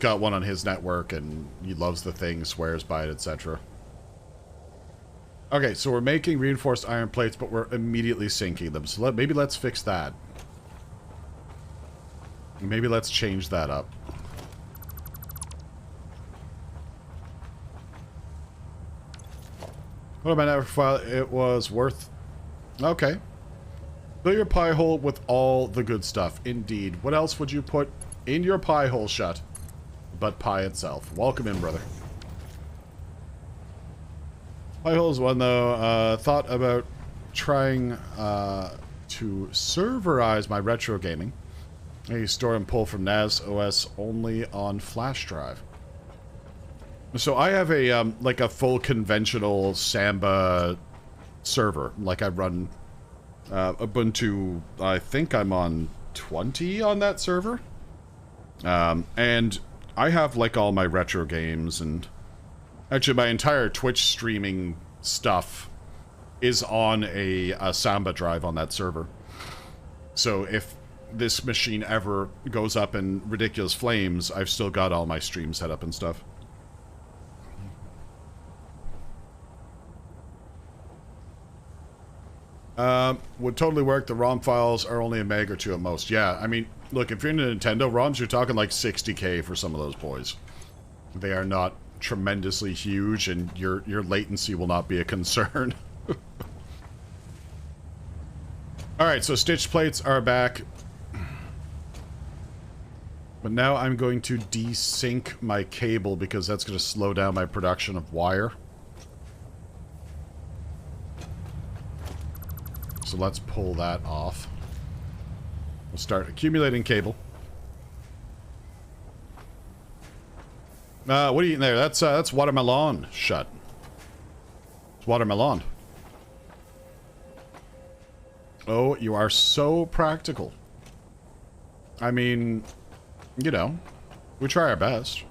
got one on his network, and he loves the thing, swears by it, etc. Okay, so we're making reinforced iron plates, but we're immediately sinking them. So maybe let's fix that. Maybe let's change that up. What about network file? It was worth... Okay. Fill your pie hole with all the good stuff. Indeed. What else would you put in your pie hole, Shut? But pie itself. Welcome in, brother. Pie hole is one, though. Thought about trying to serverize my retro gaming. I store and pull from NAS OS only on flash drive. So I have a like a full conventional Samba server. Like I run Ubuntu. I think I'm on 20 on that server, and I have like all my retro games, and actually my entire Twitch streaming stuff is on a Samba drive on that server. So if this machine ever goes up in ridiculous flames, I've still got all my streams set up and stuff. Would totally work. The ROM files are only a meg or two at most. Yeah, I mean, look, if you're into Nintendo ROMs, you're talking like 60K for some of those boys. They are not tremendously huge, and your latency will not be a concern. Alright, so stitch plates are back. But now I'm going to desync my cable because that's going to slow down my production of wire. So let's pull that off. We'll start accumulating cable. What are you eating there? That's watermelon. Shut. It's watermelon. Oh, you are so practical. I mean, you know, we try our best.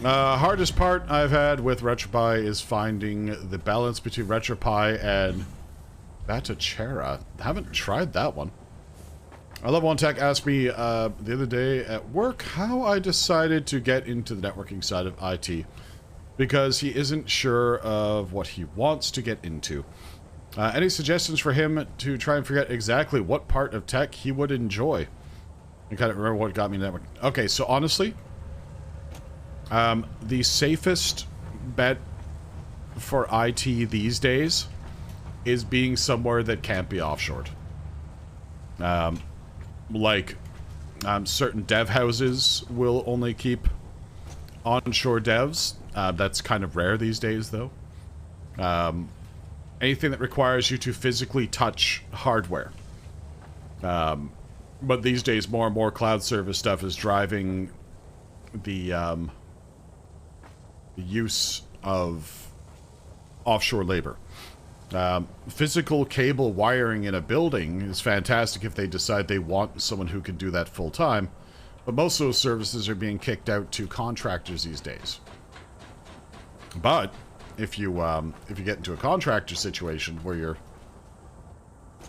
Hardest part I've had with RetroPie is finding the balance between RetroPie and Batachera. Haven't tried that one. I love One Tech asked me the other day at work how I decided to get into the networking side of IT, because he isn't sure of what he wants to get into. Any suggestions for him to try and figure out exactly what part of tech he would enjoy? I kind of remember what got me networking. Okay, so honestly, the safest bet for IT these days is being somewhere that can't be offshored. Certain dev houses will only keep onshore devs. That's kind of rare these days, though. Anything that requires you to physically touch hardware. But these days, more and more cloud service stuff is driving the use of offshore labor. Physical cable wiring in a building is fantastic if they decide they want someone who can do that full time, but most of those services are being kicked out to contractors these days. But if you get into a contractor situation where you're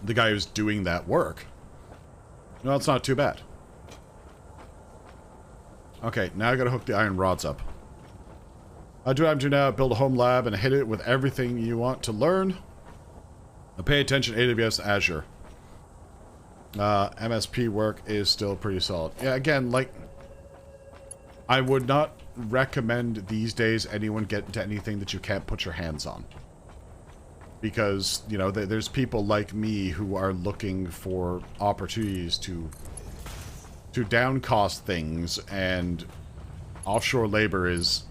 the guy who's doing that work, no, it's not too bad. Okay, now I gotta hook the iron rods up. I do what I'm doing now, build a home lab and hit it with everything you want to learn. Pay attention, AWS, Azure. MSP work is still pretty solid. Yeah, again, like, I would not recommend these days anyone get into anything that you can't put your hands on. Because, you know, there's people like me who are looking for opportunities to down cost things, and offshore labor is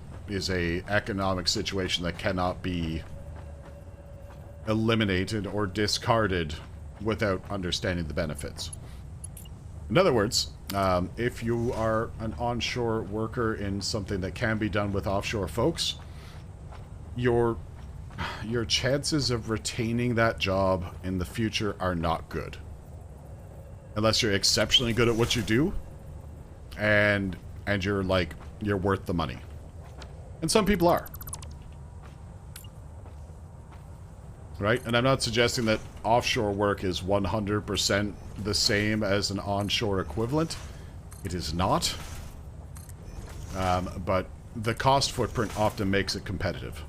a economic situation that cannot be eliminated or discarded without understanding the benefits. In other words, if you are an onshore worker in something that can be done with offshore folks, your chances of retaining that job in the future are not good. Unless you're exceptionally good at what you do, and you're worth the money. And some people are. Right? And I'm not suggesting that offshore work is 100% the same as an onshore equivalent. It is not. but the cost footprint often makes it competitive.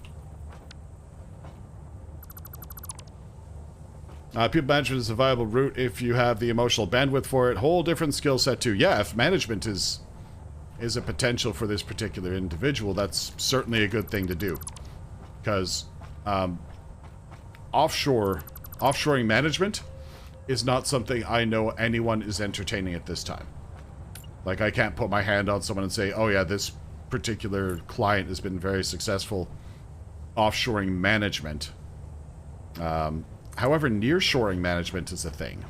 People management is a viable route if you have the emotional bandwidth for it. Whole different skill set too. Yeah, if management is a potential for this particular individual, that's certainly a good thing to do. Because offshoring management is not something I know anyone is entertaining at this time. Like, I can't put my hand on someone and say, oh yeah, this particular client has been very successful offshoring management. However, nearshoring management is a thing.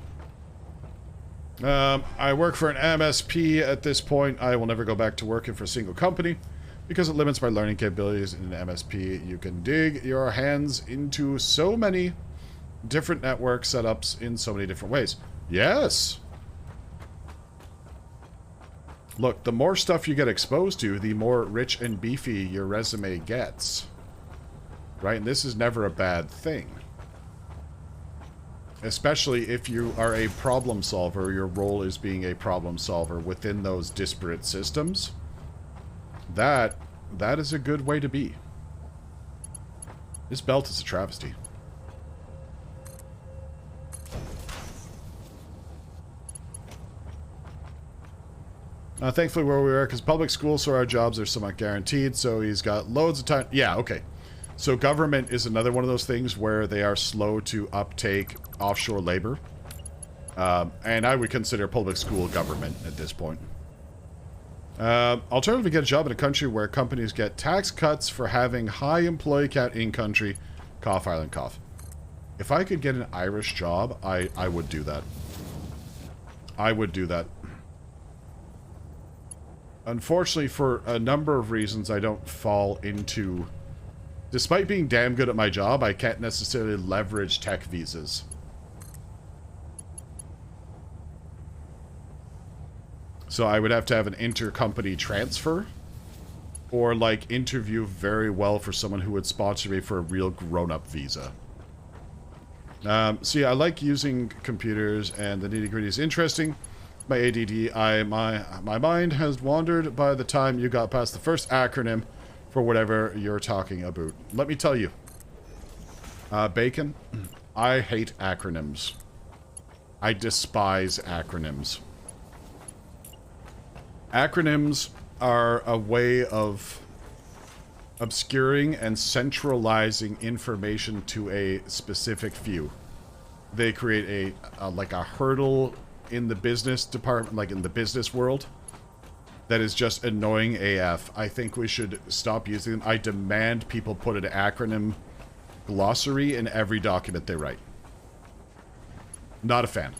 I work for an MSP at this point. I will never go back to working for a single company because it limits my learning capabilities. In an MSP, you can dig your hands into so many different network setups in so many different ways. Yes! Look, the more stuff you get exposed to, the more rich and beefy your resume gets. Right? And this is never a bad thing. Especially if you are a problem solver, your role is being a problem solver within those disparate systems. That is a good way to be. This belt is a travesty. Thankfully where we work is public school, so our jobs are somewhat guaranteed, so he's got loads of time. Yeah, okay. So government is another one of those things where they are slow to uptake offshore labor. And I would consider public school government at this point. Alternatively, get a job in a country where companies get tax cuts for having high employee count in country. Cough, Ireland, cough. If I could get an Irish job, I would do that. I would do that. Unfortunately, for a number of reasons, I don't fall into... Despite being damn good at my job, I can't necessarily leverage tech visas. So I would have to have an intercompany transfer. Or, like, interview very well for someone who would sponsor me for a real grown-up visa. So yeah, I like using computers, and the nitty-gritty is interesting. My ADD, my mind has wandered by the time you got past the first acronym for whatever you're talking about. Let me tell you. Bacon, I hate acronyms. I despise acronyms. Acronyms are a way of obscuring and centralizing information to a specific few. They create like a hurdle in the business department, like in the business world, that is just annoying AF. I think we should stop using them. I demand people put an acronym glossary in every document they write. Not a fan.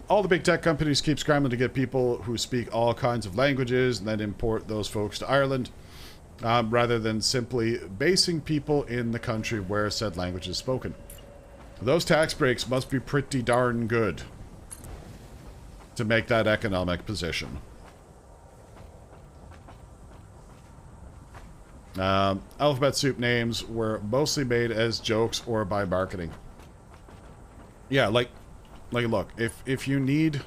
All the big tech companies keep scrambling to get people who speak all kinds of languages and then import those folks to Ireland, rather than simply basing people in the country where said language is spoken. Those tax breaks must be pretty darn good to make that economic position. Alphabet Soup names were mostly made as jokes or by marketing. Yeah, like look, if you need...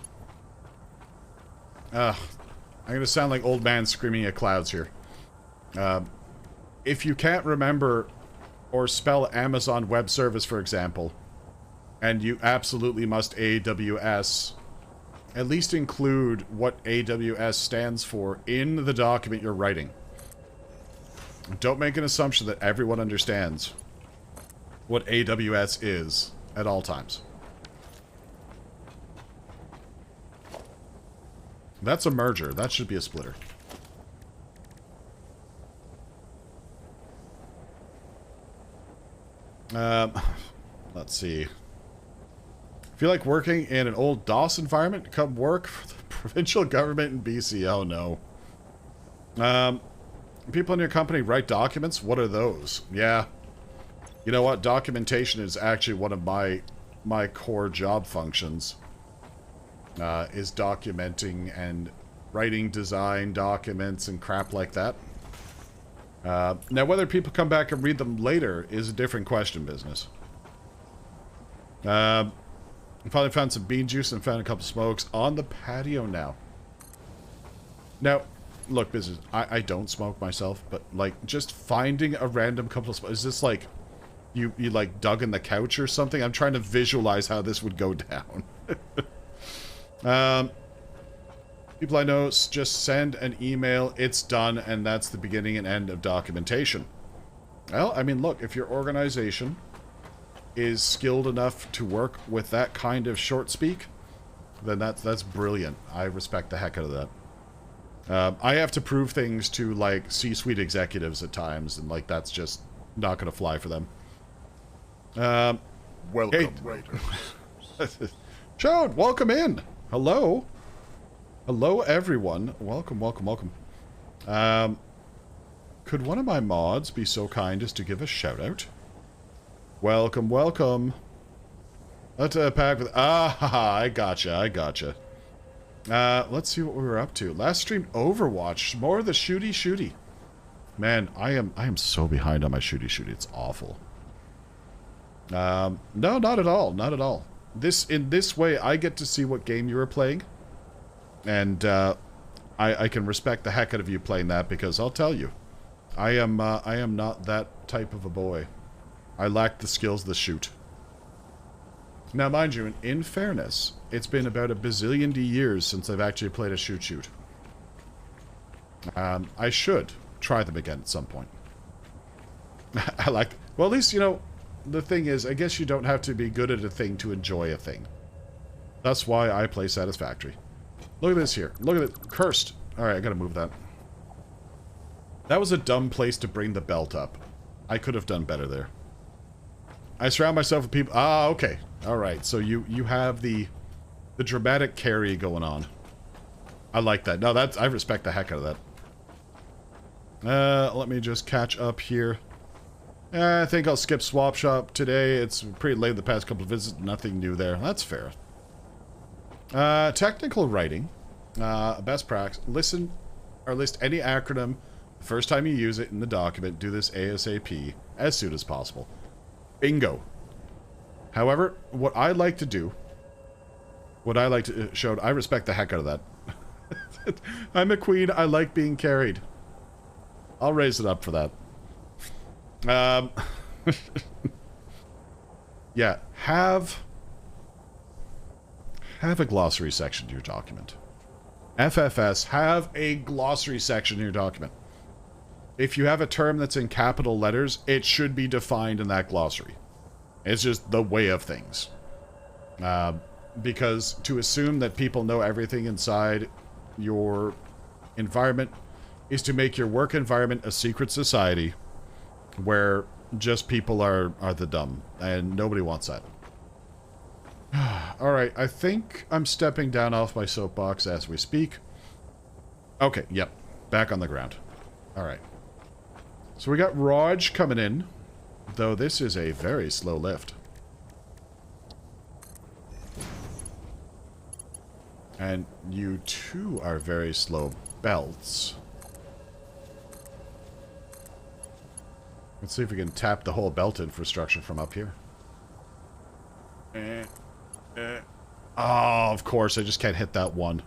I'm gonna sound like old man screaming at clouds here. If you can't remember or spell Amazon Web Service, for example, and you absolutely must AWS, at least include what AWS stands for in the document you're writing. Don't make an assumption that everyone understands what AWS is at all times. That's a merger. That should be a splitter. Let's see. If you like working in an old DOS environment, come work for the provincial government in BC. Oh, no. People in your company write documents? What are those? Yeah. You know what? Documentation is actually one of my core job functions. Is documenting and writing design documents and crap like that. Now, whether people come back and read them later is a different question, business. I finally found some bean juice and found a couple smokes on the patio now. Now, look, business, I don't smoke myself, but, like, just finding a random couple of smokes, is this, like, you, like, dug in the couch or something? I'm trying to visualize how this would go down. People I know just send an email, it's done, and that's the beginning and end of documentation. Well, I mean, look, if your organization is skilled enough to work with that kind of short speak, then that's brilliant. I respect the heck out of that. I have to prove things to, like, C-suite executives at times, and, like, that's just not going to fly for them. Welcome, waiter. Chode, welcome in. Hello. Hello, everyone. Welcome, welcome, welcome. Could one of my mods be so kind as to give a shout-out? Welcome, welcome. Let's pack with... Ah, I gotcha, I gotcha. Let's see what we were up to. Last stream, Overwatch. More of the shooty. Man, I am so behind on my shooty. It's awful. No, not at all. Not at all. In this way, I get to see what game you were playing. And, I can respect the heck out of you playing that, because I'll tell you, I am not that type of a boy. I lack the skills to shoot. Now, mind you, in fairness, it's been about a bazillion years since I've actually played a shoot. I should try them again at some point. Well, at least, you know, the thing is, I guess you don't have to be good at a thing to enjoy a thing. That's why I play Satisfactory. Look at this here. Look at it. Cursed. Alright, I gotta move that. That was a dumb place to bring the belt up. I could have done better there. I surround myself with people... Ah, okay. Alright, so you have the dramatic carry going on. I like that. No, I respect the heck out of that. Let me just catch up here. I think I'll skip Swap Shop today. It's pretty late the past couple of visits. Nothing new there. That's fair. Technical writing. Best practice. List any acronym the first time you use it in the document. Do this ASAP, as soon as possible. Bingo. However, what I like to show, I respect the heck out of that. I'm a queen. I like being carried. I'll raise it up for that. Yeah, have a glossary section to your document. FFS, have a glossary section in your document. If you have a term that's in capital letters, it should be defined in that glossary. It's just the way of things. Because to assume that people know everything inside your environment is to make your work environment a secret society where just people are the dumb, and nobody wants that. Alright, I think I'm stepping down off my soapbox as we speak. Okay, yep. Back on the ground. Alright. So we got Raj coming in, though this is a very slow lift. And you too are very slow belts. Let's see if we can tap the whole belt infrastructure from up here. Oh, of course, I just can't hit that one.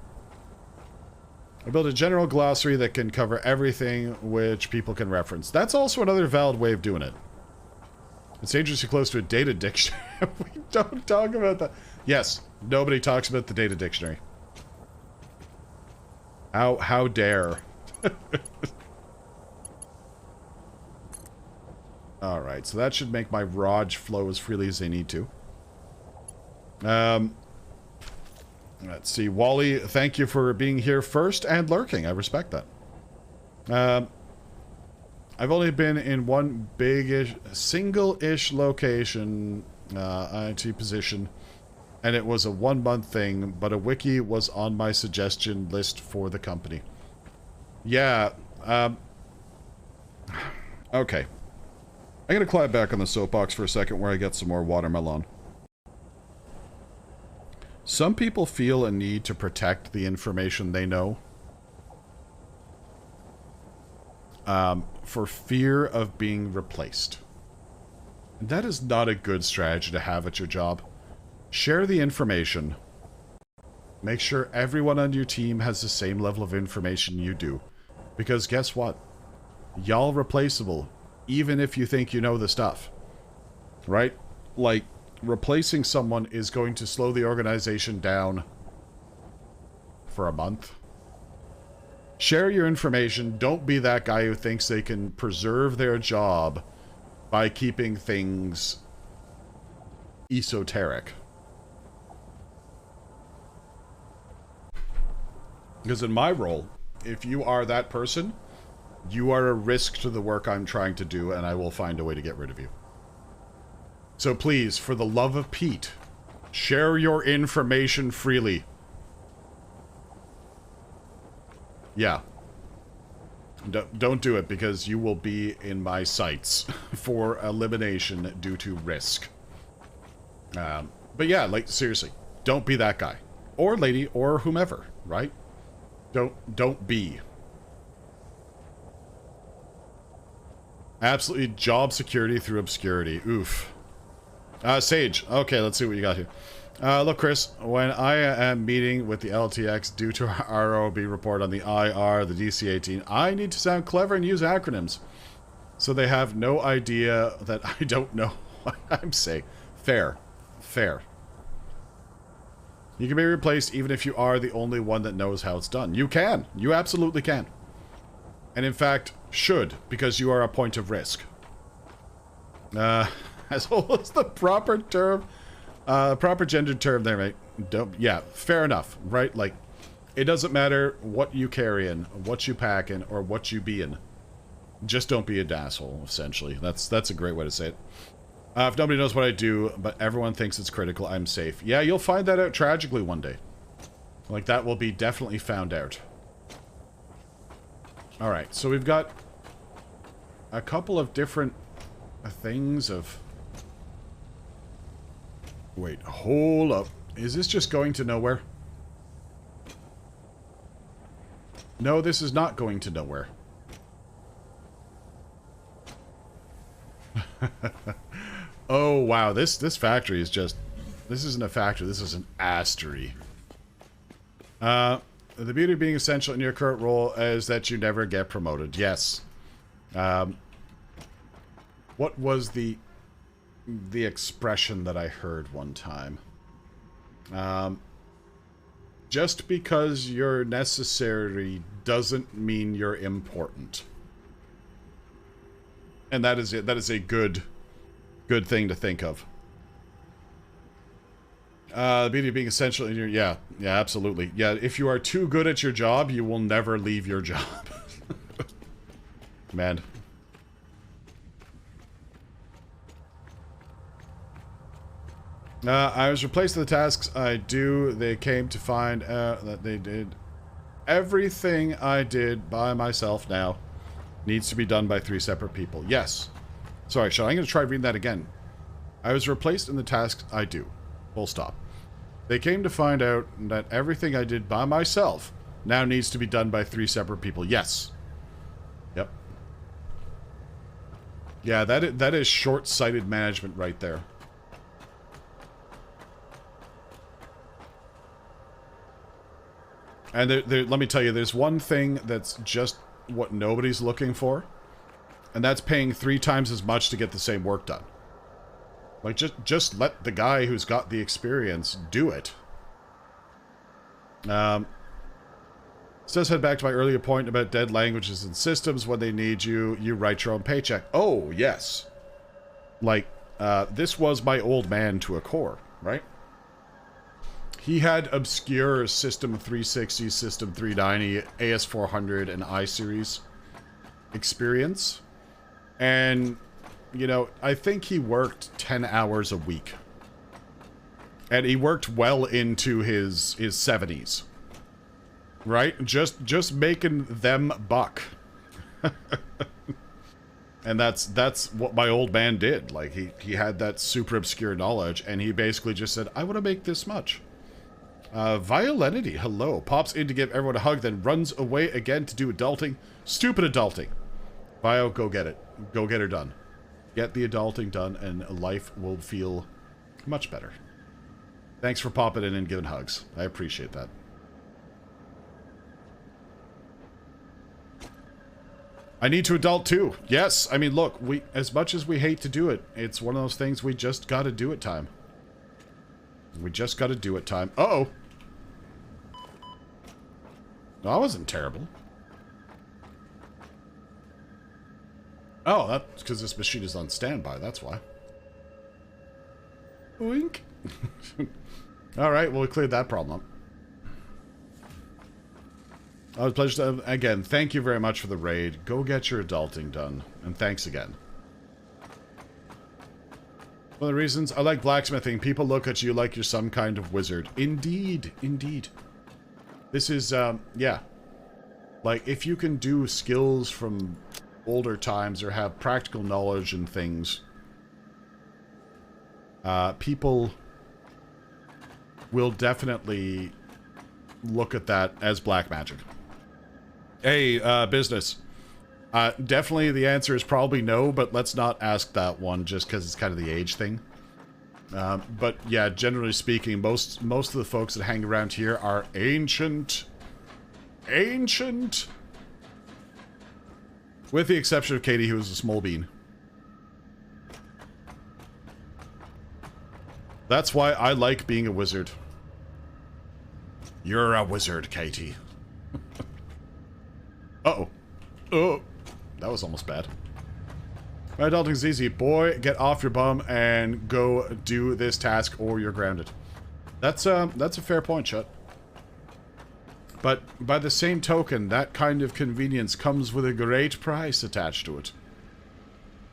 I built a general glossary that can cover everything which people can reference. That's also another valid way of doing it. It's dangerously close to a data dictionary. We don't talk about that. Yes, nobody talks about the data dictionary. How dare. Alright, so that should make my Raj flow as freely as they need to. Let's see. Wally, thank you for being here first and lurking. I respect that. I've only been in one big-ish, single-ish location, IT position, and it was a 1-month thing, but a wiki was on my suggestion list for the company. Yeah, okay. I'm gonna climb back on the soapbox for a second where I get some more watermelon. Some people feel a need to protect the information they know. For fear of being replaced. And that is not a good strategy to have at your job. Share the information. Make sure everyone on your team has the same level of information you do. Because guess what? Y'all replaceable, even if you think you know the stuff. Right? Like, replacing someone is going to slow the organization down for a month. Share your information. Don't be that guy who thinks they can preserve their job by keeping things esoteric. Because in my role, if you are that person, you are a risk to the work I'm trying to do, and I will find a way to get rid of you. So please, for the love of Pete, share your information freely. Yeah. Don't do it, because you will be in my sights for elimination due to risk. But yeah, like, seriously, don't be that guy. Or lady, or whomever, right? Don't be. Absolutely job security through obscurity. Oof. Sage. Okay, let's see what you got here. Look, Chris, when I am meeting with the LTX due to our ROB report on the IR, the DC-18, I need to sound clever and use acronyms. So they have no idea that I don't know what I'm saying. Fair. Fair. You can be replaced even if you are the only one that knows how it's done. You can. You absolutely can. And in fact, should, because you are a point of risk. As old as the proper term, proper gendered term there, mate. Yeah, fair enough, right? Like, it doesn't matter what you carry in, what you pack in, or what you be in. Just don't be an asshole, essentially. That's a great way to say it. If nobody knows what I do, but everyone thinks it's critical, I'm safe. Yeah, you'll find that out tragically one day. Like, that will be definitely found out. Alright, so we've got a couple of different things of... Wait, hold up. Is this just going to nowhere? No, this is not going to nowhere. Oh, wow. This factory is just... This isn't a factory. This is an astery. The beauty of being essential in your current role is that you never get promoted. Yes. What was the expression that I heard one time? Just because you're necessary doesn't mean you're important. And that is it. That is a good thing to think of. The beauty of being essential in your... Yeah, absolutely. Yeah, if you are too good at your job, you will never leave your job. Man. I was replaced with the tasks I do. They came to find out that they did everything I did by myself now. Needs to be done by 3 separate people. Yes. Sorry, Sean, I'm going to try reading that again. I was replaced in the tasks I do. Full stop. They came to find out that everything I did by myself now needs to be done by 3 separate people. Yes. Yep. Yeah, that is short-sighted management right there. And let me tell you, there's one thing that's just what nobody's looking for, and that's paying 3 times as much to get the same work done. Like, just let the guy who's got the experience do it. Says head back to my earlier point about dead languages and systems. When they need you, you write your own paycheck. Oh, yes. Like, this was my old man to a core, right? He had obscure System 360, System 390, AS400, and I-Series experience. And, you know, I think he worked 10 hours a week. And he worked well into his 70s. Right? Just making them buck. And that's what my old man did. Like, he had that super obscure knowledge, and he basically just said, I want to make this much. Violenity, hello. Pops in to give everyone a hug, then runs away again to do adulting. Stupid adulting. Vio, go get it. Go get her done. Get the adulting done, and life will feel much better. Thanks for popping in and giving hugs. I appreciate that. I need to adult too. Yes, I mean, look, as much as we hate to do it, it's one of those things we just gotta do at time. We just gotta do it time. Uh-oh. That wasn't terrible. Oh, that's because this machine is on standby, that's why. Wink. Alright, well, we cleared that problem up. Oh, it's a pleasure to, again, thank you very much for the raid. Go get your adulting done. And thanks again. One of the reasons I like blacksmithing, people look at you like you're some kind of wizard. Indeed, indeed. This is, yeah. Like, if you can do skills from older times or have practical knowledge and things, people will definitely look at that as black magic. Hey, business. Definitely the answer is probably no, but let's not ask that one just because it's kind of the age thing. But yeah, generally speaking, most of the folks that hang around here are ancient. Ancient! With the exception of Katie, who is a small bean. That's why I like being a wizard. You're a wizard, Katie. Uh-oh. Oh. That was almost bad. My adulting's easy. Boy, get off your bum and go do this task or you're grounded. That's a fair point, Chet. But by the same token, that kind of convenience comes with a great price attached to it.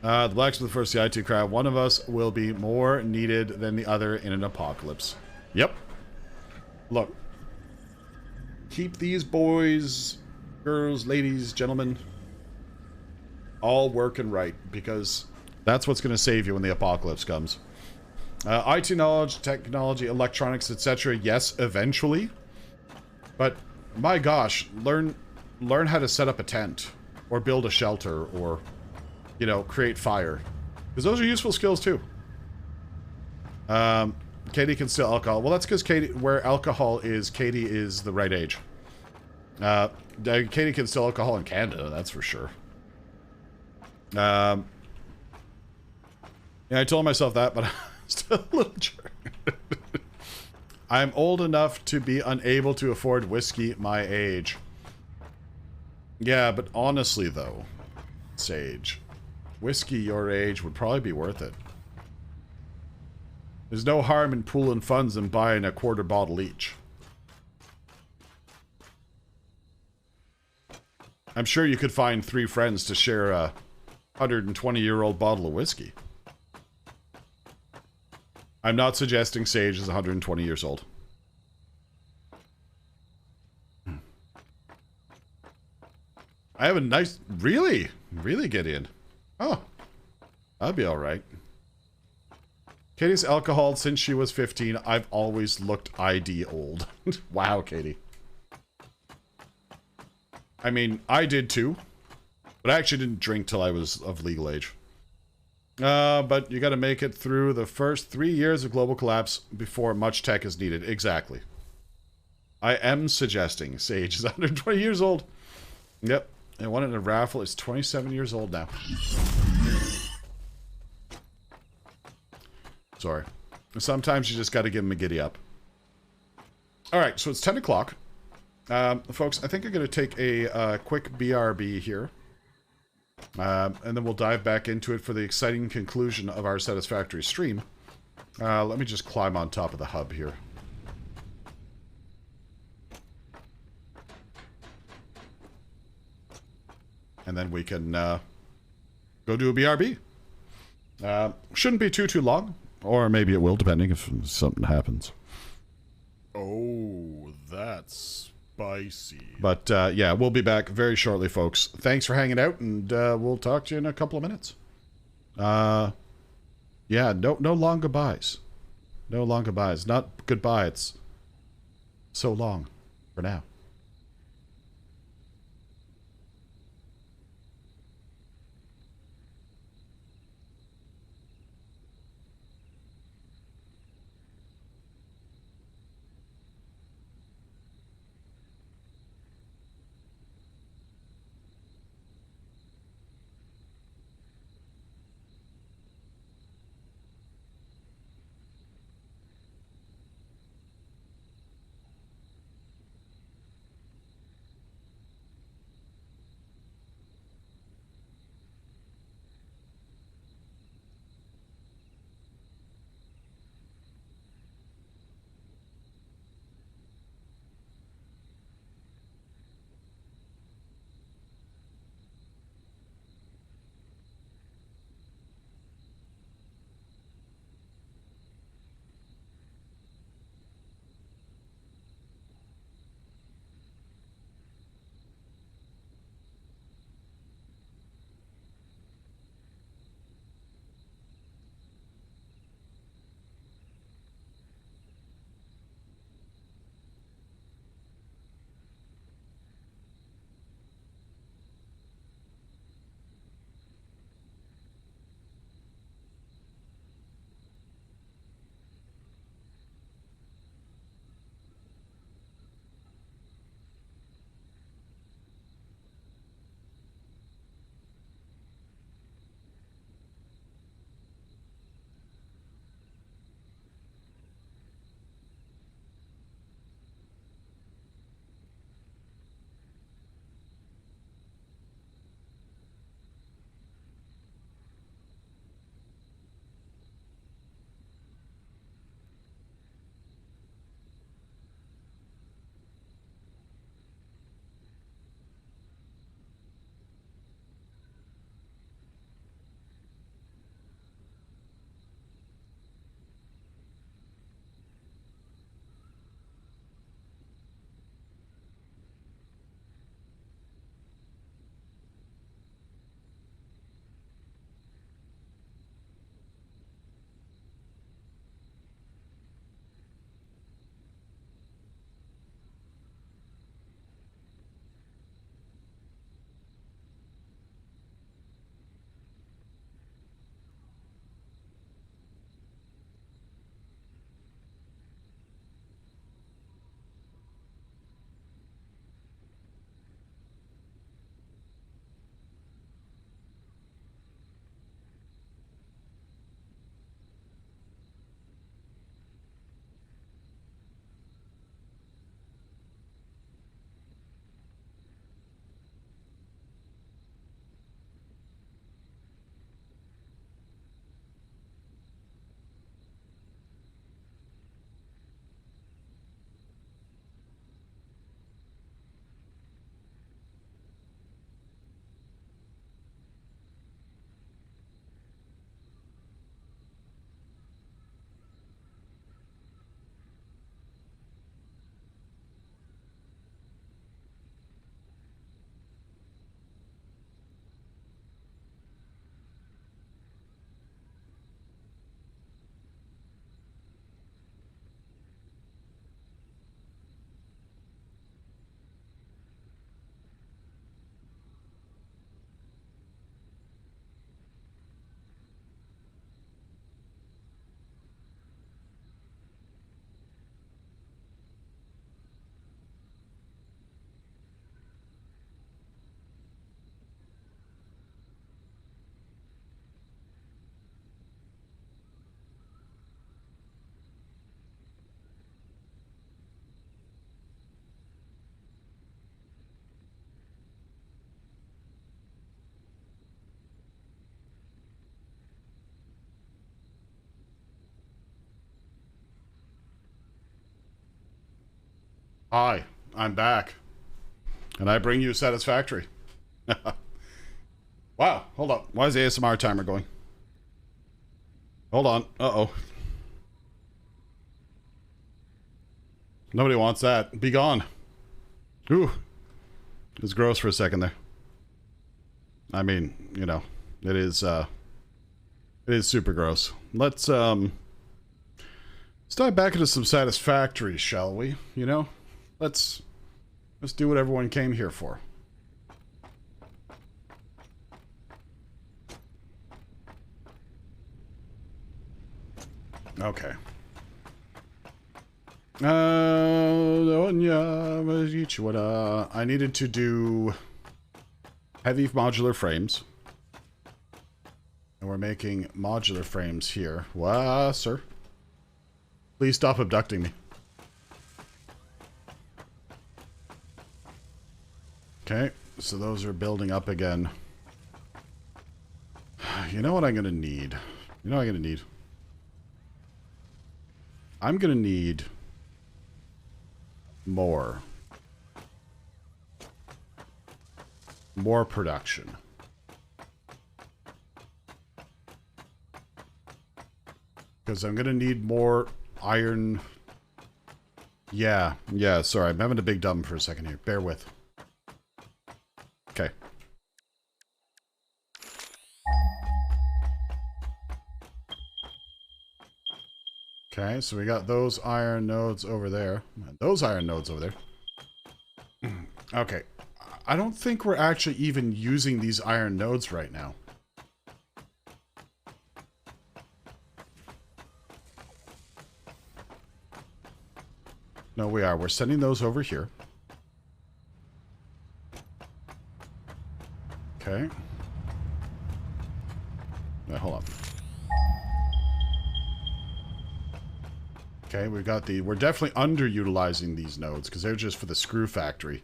The blacksmith versus the IT crowd. One of us will be more needed than the other in an apocalypse. Yep. Look. Keep these boys, girls, ladies, gentlemen, all working right, because that's what's going to save you when the apocalypse comes. IT knowledge, technology, electronics, etc. Yes, eventually. But my gosh, learn how to set up a tent, or build a shelter, or, you know, create fire, because those are useful skills too. Katie can still alcohol. Well, that's because Katie, where alcohol is, Katie is the right age. Katie can still alcohol in Canada, that's for sure. Yeah, I told myself that, but I'm still a little jerk. I'm old enough to be unable to afford whiskey my age. Yeah, but honestly though, Sage, whiskey your age would probably be worth it. There's no harm in pooling funds and buying a quarter bottle each. I'm sure you could find 3 friends to share a 120-year-old bottle of whiskey. I'm not suggesting Sage is 120 years old. I have a nice... Really? Really, Gideon? Oh. That'd be alright. Katie's alcohol since she was 15. I've always looked ID old. Wow, Katie. I mean, I did too. But I actually didn't drink till I was of legal age. But you gotta make it through the first 3 years of global collapse before much tech is needed. Exactly. I am suggesting Sage is 120 years old. Yep. And one in a raffle is 27 years old now. Sorry. Sometimes you just gotta give him a giddy up. Alright, so it's 10 o'clock. Folks, I think I'm gonna take a quick BRB here. And then we'll dive back into it for the exciting conclusion of our Satisfactory stream. Let me just climb on top of the hub here. And then we can go do a BRB. Shouldn't be too long. Or maybe it will, depending if something happens. Oh, that's spicy. But, yeah, we'll be back very shortly, folks. Thanks for hanging out, and we'll talk to you in a couple of minutes. Yeah, no long goodbyes. No long goodbyes. Not goodbye, it's so long for now. Hi, I'm back. And I bring you Satisfactory. Wow, hold up. Why is the ASMR timer going? Hold on. Uh-oh. Nobody wants that. Be gone. Ooh. It was gross for a second there. I mean, you know, it is super gross. Let's dive back into some Satisfactory, shall we? You know? Let's do what everyone came here for. Okay. I needed to do heavy modular frames. And we're making modular frames here. What, sir? Please stop abducting me. Okay, so those are building up again. You know what I'm gonna need? You know what I'm gonna need? I'm gonna need more production. Because I'm gonna need more iron. Yeah, sorry, I'm having a big dumb for a second here. Bear with. Okay. Okay, so we got those iron nodes over there. And those iron nodes over there. Okay. I don't think we're actually even using these iron nodes right now. No, we are. We're sending those over here. Okay. Now, hold on. Okay, we've got we're definitely underutilizing these nodes because they're just for the screw factory.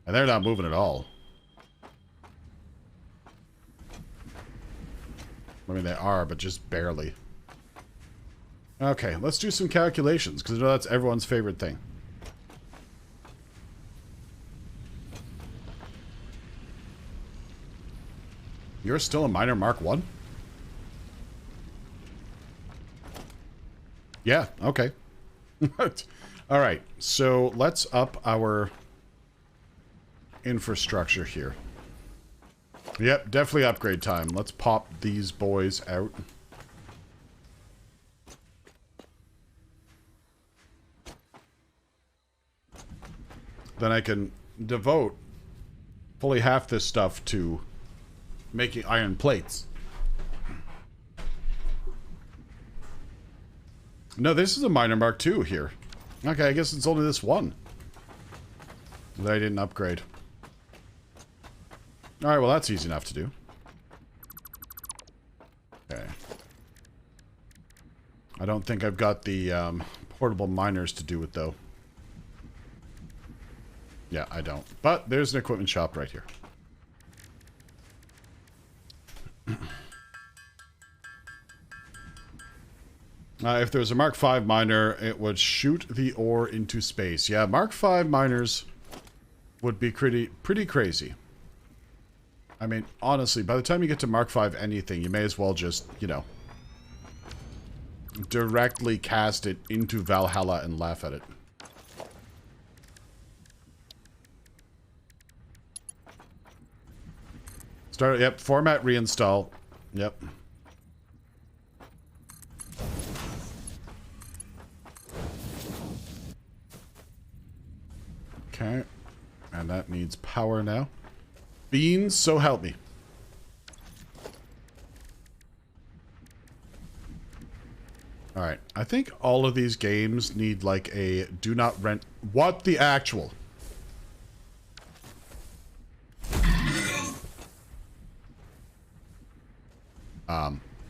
And they're not moving at all. I mean, they are, but just barely. Okay, let's do some calculations because I know that's everyone's favorite thing. You're still a miner Mark 1? Yeah, okay. Alright, so let's up our infrastructure here. Yep, definitely upgrade time. Let's pop these boys out. Then I can devote fully half this stuff to making iron plates. No, this is a miner Mark II here. Okay, I guess it's only this one that I didn't upgrade. Alright, well that's easy enough to do. Okay. I don't think I've got the portable miners to do it though. Yeah, I don't. But there's an equipment shop right here. If there was a Mark V miner, it would shoot the ore into space. Yeah, Mark V miners would be pretty crazy. I mean, honestly, by the time you get to Mark V anything, you may as well just, you know, directly cast it into Valhalla and laugh at it. Start, yep, format reinstall. Yep. Okay. And that needs power now. Beans, so help me. Alright, I think all of these games need like a do not rent. What the actual?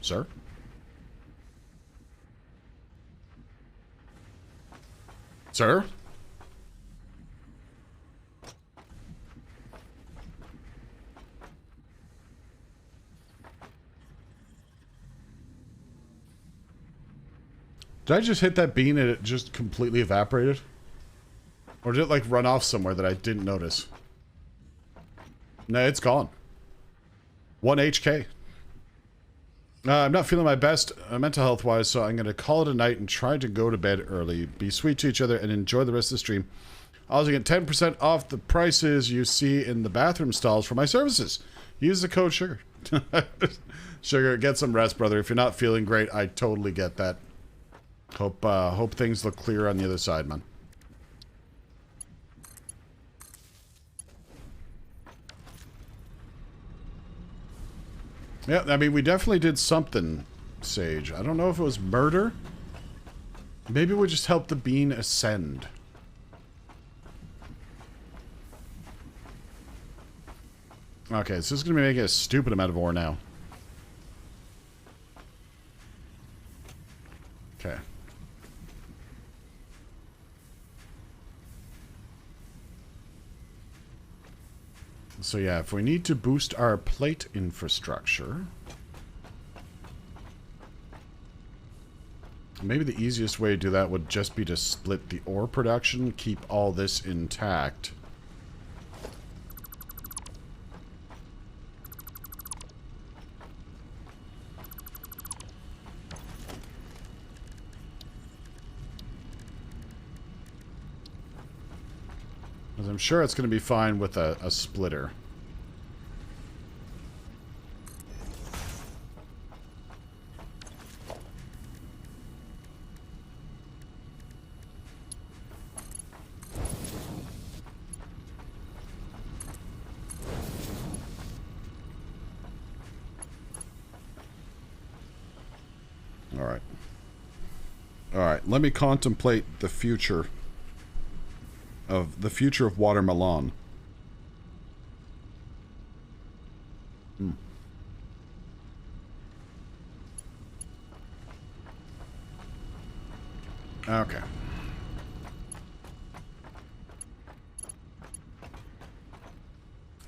Sir? Sir? Did I just hit that bean and it just completely evaporated? Or did it, like, run off somewhere that I didn't notice? No, it's gone. 1 HK. I'm not feeling my best mental health-wise, so I'm going to call it a night and try to go to bed early. Be sweet to each other and enjoy the rest of the stream. Also get 10% off the prices you see in the bathroom stalls for my services. Use the code SUGAR. Sugar, get some rest, brother. If you're not feeling great, I totally get that. Hope things look clear on the other side, man. Yeah, I mean, we definitely did something, Sage. I don't know if it was murder. Maybe we just helped the bean ascend. Okay, so this is going to be making a stupid amount of ore now. Okay. So yeah, if we need to boost our plate infrastructure... Maybe the easiest way to do that would just be to split the ore production, keep all this intact. Because I'm sure it's going to be fine with a splitter. Alright. Alright, let me contemplate the future of watermelon. Okay.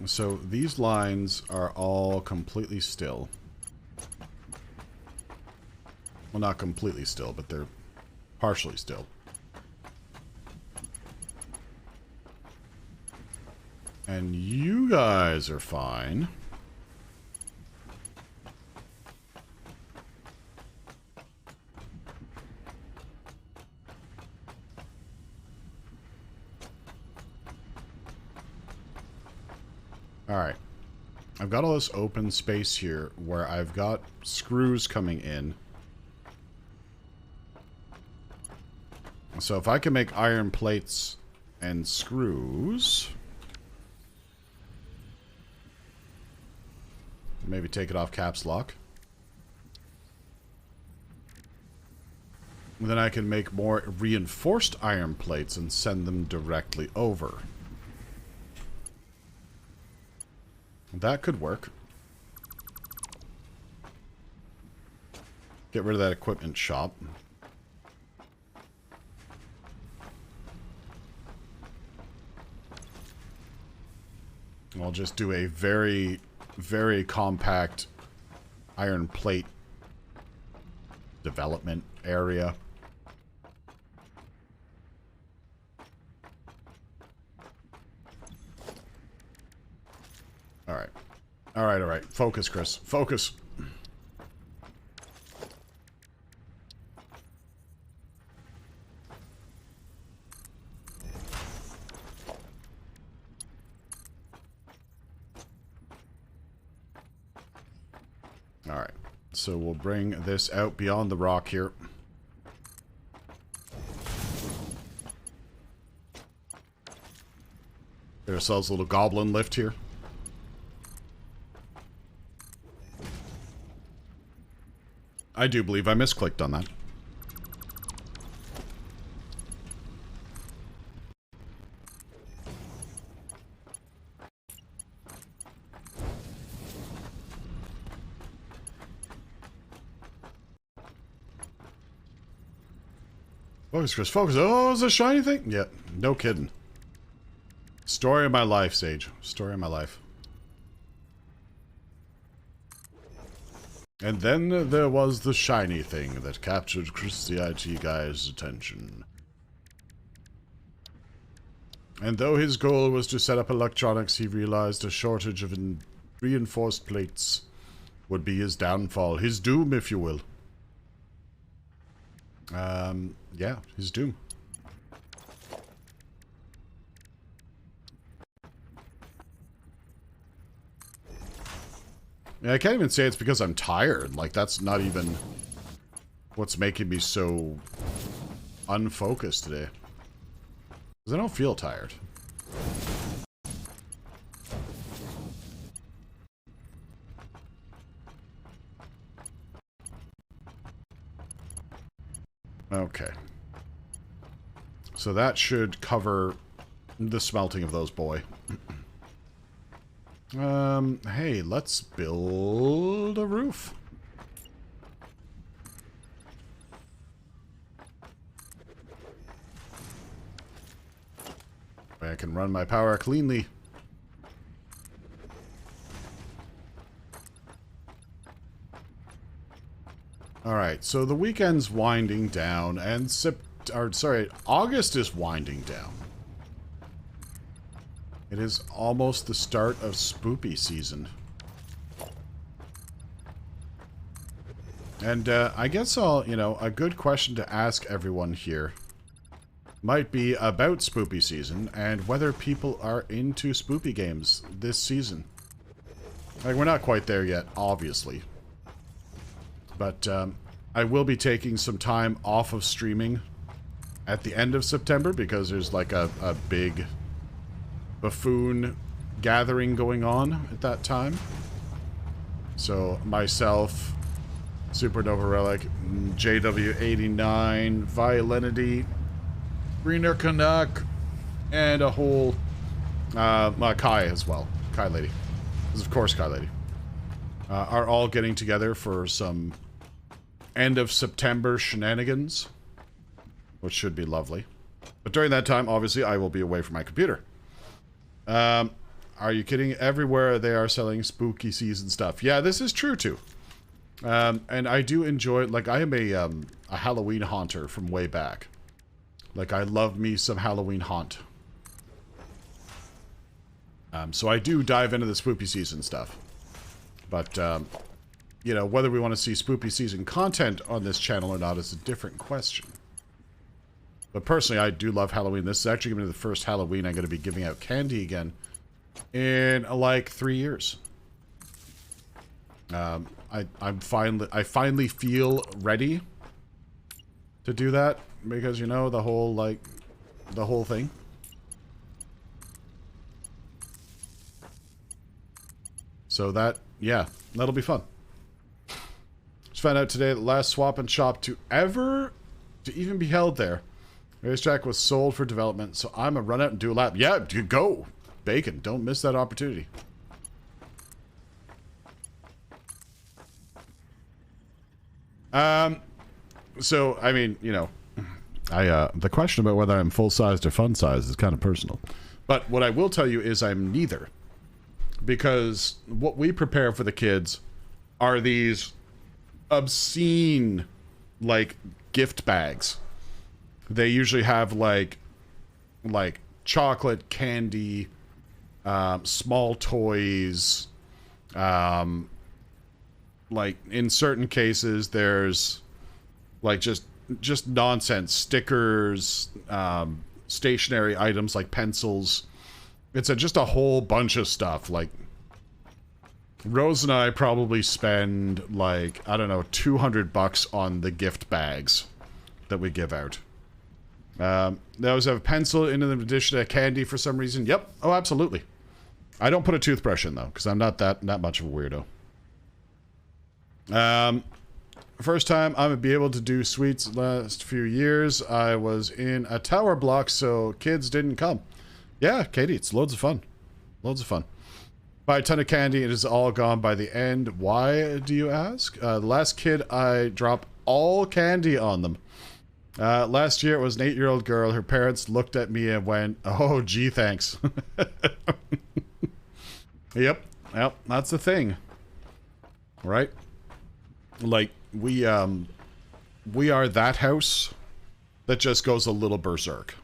So these lines are all completely still. Well, not completely still, but they're partially still. And you guys are fine. Alright. I've got all this open space here where I've got screws coming in. So if I can make iron plates and screws... Maybe take it off caps lock. Then I can make more reinforced iron plates and send them directly over. That could work. Get rid of that equipment shop. I'll just do a very, very compact iron plate development area. Alright. Alright, alright. Focus, Chris. Focus. Alright. So we'll bring this out beyond the rock here. Get ourselves a little goblin lift here. I do believe I misclicked on that. Focus, Chris, focus. Oh, is a shiny thing? Yeah, no kidding. Story of my life, Sage. Story of my life. And then there was the shiny thing that captured Chris the IT guy's attention. And though his goal was to set up electronics, he realized a shortage of reinforced plates would be his downfall. His doom, if you will. Yeah, his doom. Yeah, I can't even say it's because I'm tired. Like, that's not even what's making me so unfocused today. Because I don't feel tired. Okay. So that should cover the smelting of those, boy. Hey, let's build a roof. I can run my power cleanly. Alright, so the weekend's winding down, and August is winding down. It is almost the start of spoopy season. And, I guess a good question to ask everyone here might be about spoopy season, and whether people are into spoopy games this season. Like, we're not quite there yet, obviously. But, I will be taking some time off of streaming at the end of September, because there's, like, a big buffoon gathering going on at that time. So, myself, Supernova Relic, JW89, Violinity, Greener Canuck, and a whole, Kai as well. Kai Lady. This is, of course, Kai Lady. Are all getting together for some end of September shenanigans, which should be lovely. But during that time, obviously, I will be away from my computer. Are you kidding? Everywhere they are selling spooky season stuff. Yeah, this is true, too. And I do enjoy, like, I am a Halloween haunter from way back. Like, I love me some Halloween haunt. So I do dive into the spoopy season stuff. But, you know, whether we want to see spoopy season content on this channel or not is a different question. But personally, I do love Halloween. This is actually going to be the first Halloween I'm going to be giving out candy again in, like, 3 years. I finally feel ready to do that, because, you know, the whole thing. So that, yeah, that'll be fun. Just found out today that the last swap and shop to even be held there, Racetrack, was sold for development, so I'm gonna run out and do a lap. Yeah, go! Bacon, don't miss that opportunity. So, I mean, you know, the question about whether I'm full-sized or fun-sized is kind of personal. But what I will tell you is I'm neither. Because what we prepare for the kids are these obscene, like, gift bags. They usually have, like chocolate, candy, small toys, like, in certain cases, there's, like, just nonsense. Stickers, stationary items like pencils. It's just a whole bunch of stuff. Like, Rose and I probably spend, like, I don't know, $200 on the gift bags that we give out. They always have a pencil in addition to candy for some reason. Yep. Oh, absolutely. I don't put a toothbrush in, though, because I'm not that much of a weirdo. First time I'm gonna be able to do sweets last few years. I was in a tower block, so kids didn't come. Yeah, Katie, it's loads of fun. Loads of fun. Buy a ton of candy, it is all gone by the end. Why, do you ask? The last kid, I dropped all candy on them. Last year, it was an 8-year-old girl. Her parents looked at me and went, "Oh, gee, thanks." Yep, that's the thing. Right? Like, we are that house that just goes a little berserk.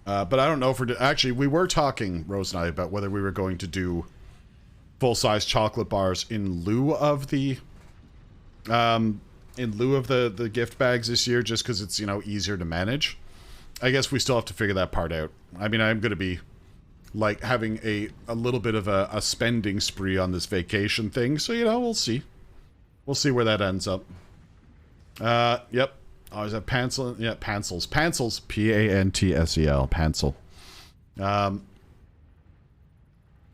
But I don't know if we're... Actually, we were talking, Rose and I, about whether we were going to do full-size chocolate bars in lieu of the... the gift bags this year, just because it's, you know, easier to manage. I guess we still have to figure that part out. I mean, I'm going to be, like, having a little bit of a spending spree on this vacation thing, so, you know, we'll see. We'll see where that ends up. Yep. Always have Pansel. Yeah, Pansels. Pansels. P-A-N-T-S-E-L. Pansel. Yeah,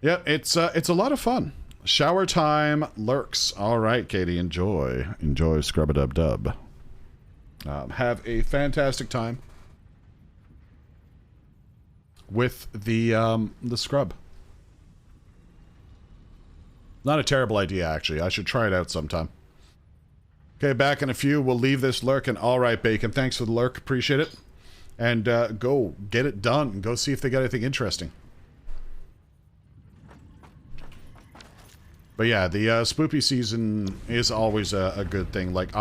it's a lot of fun. Shower time lurks. All right, Katie, enjoy. Enjoy Scrub-a-Dub-Dub. Have a fantastic time with the scrub. Not a terrible idea, actually. I should try it out sometime. Okay, back in a few. We'll leave this lurking. All right, Bacon. Thanks for the lurk. Appreciate it. And go get it done and go see if they got anything interesting. But yeah, the spoopy season is always a good thing. Like,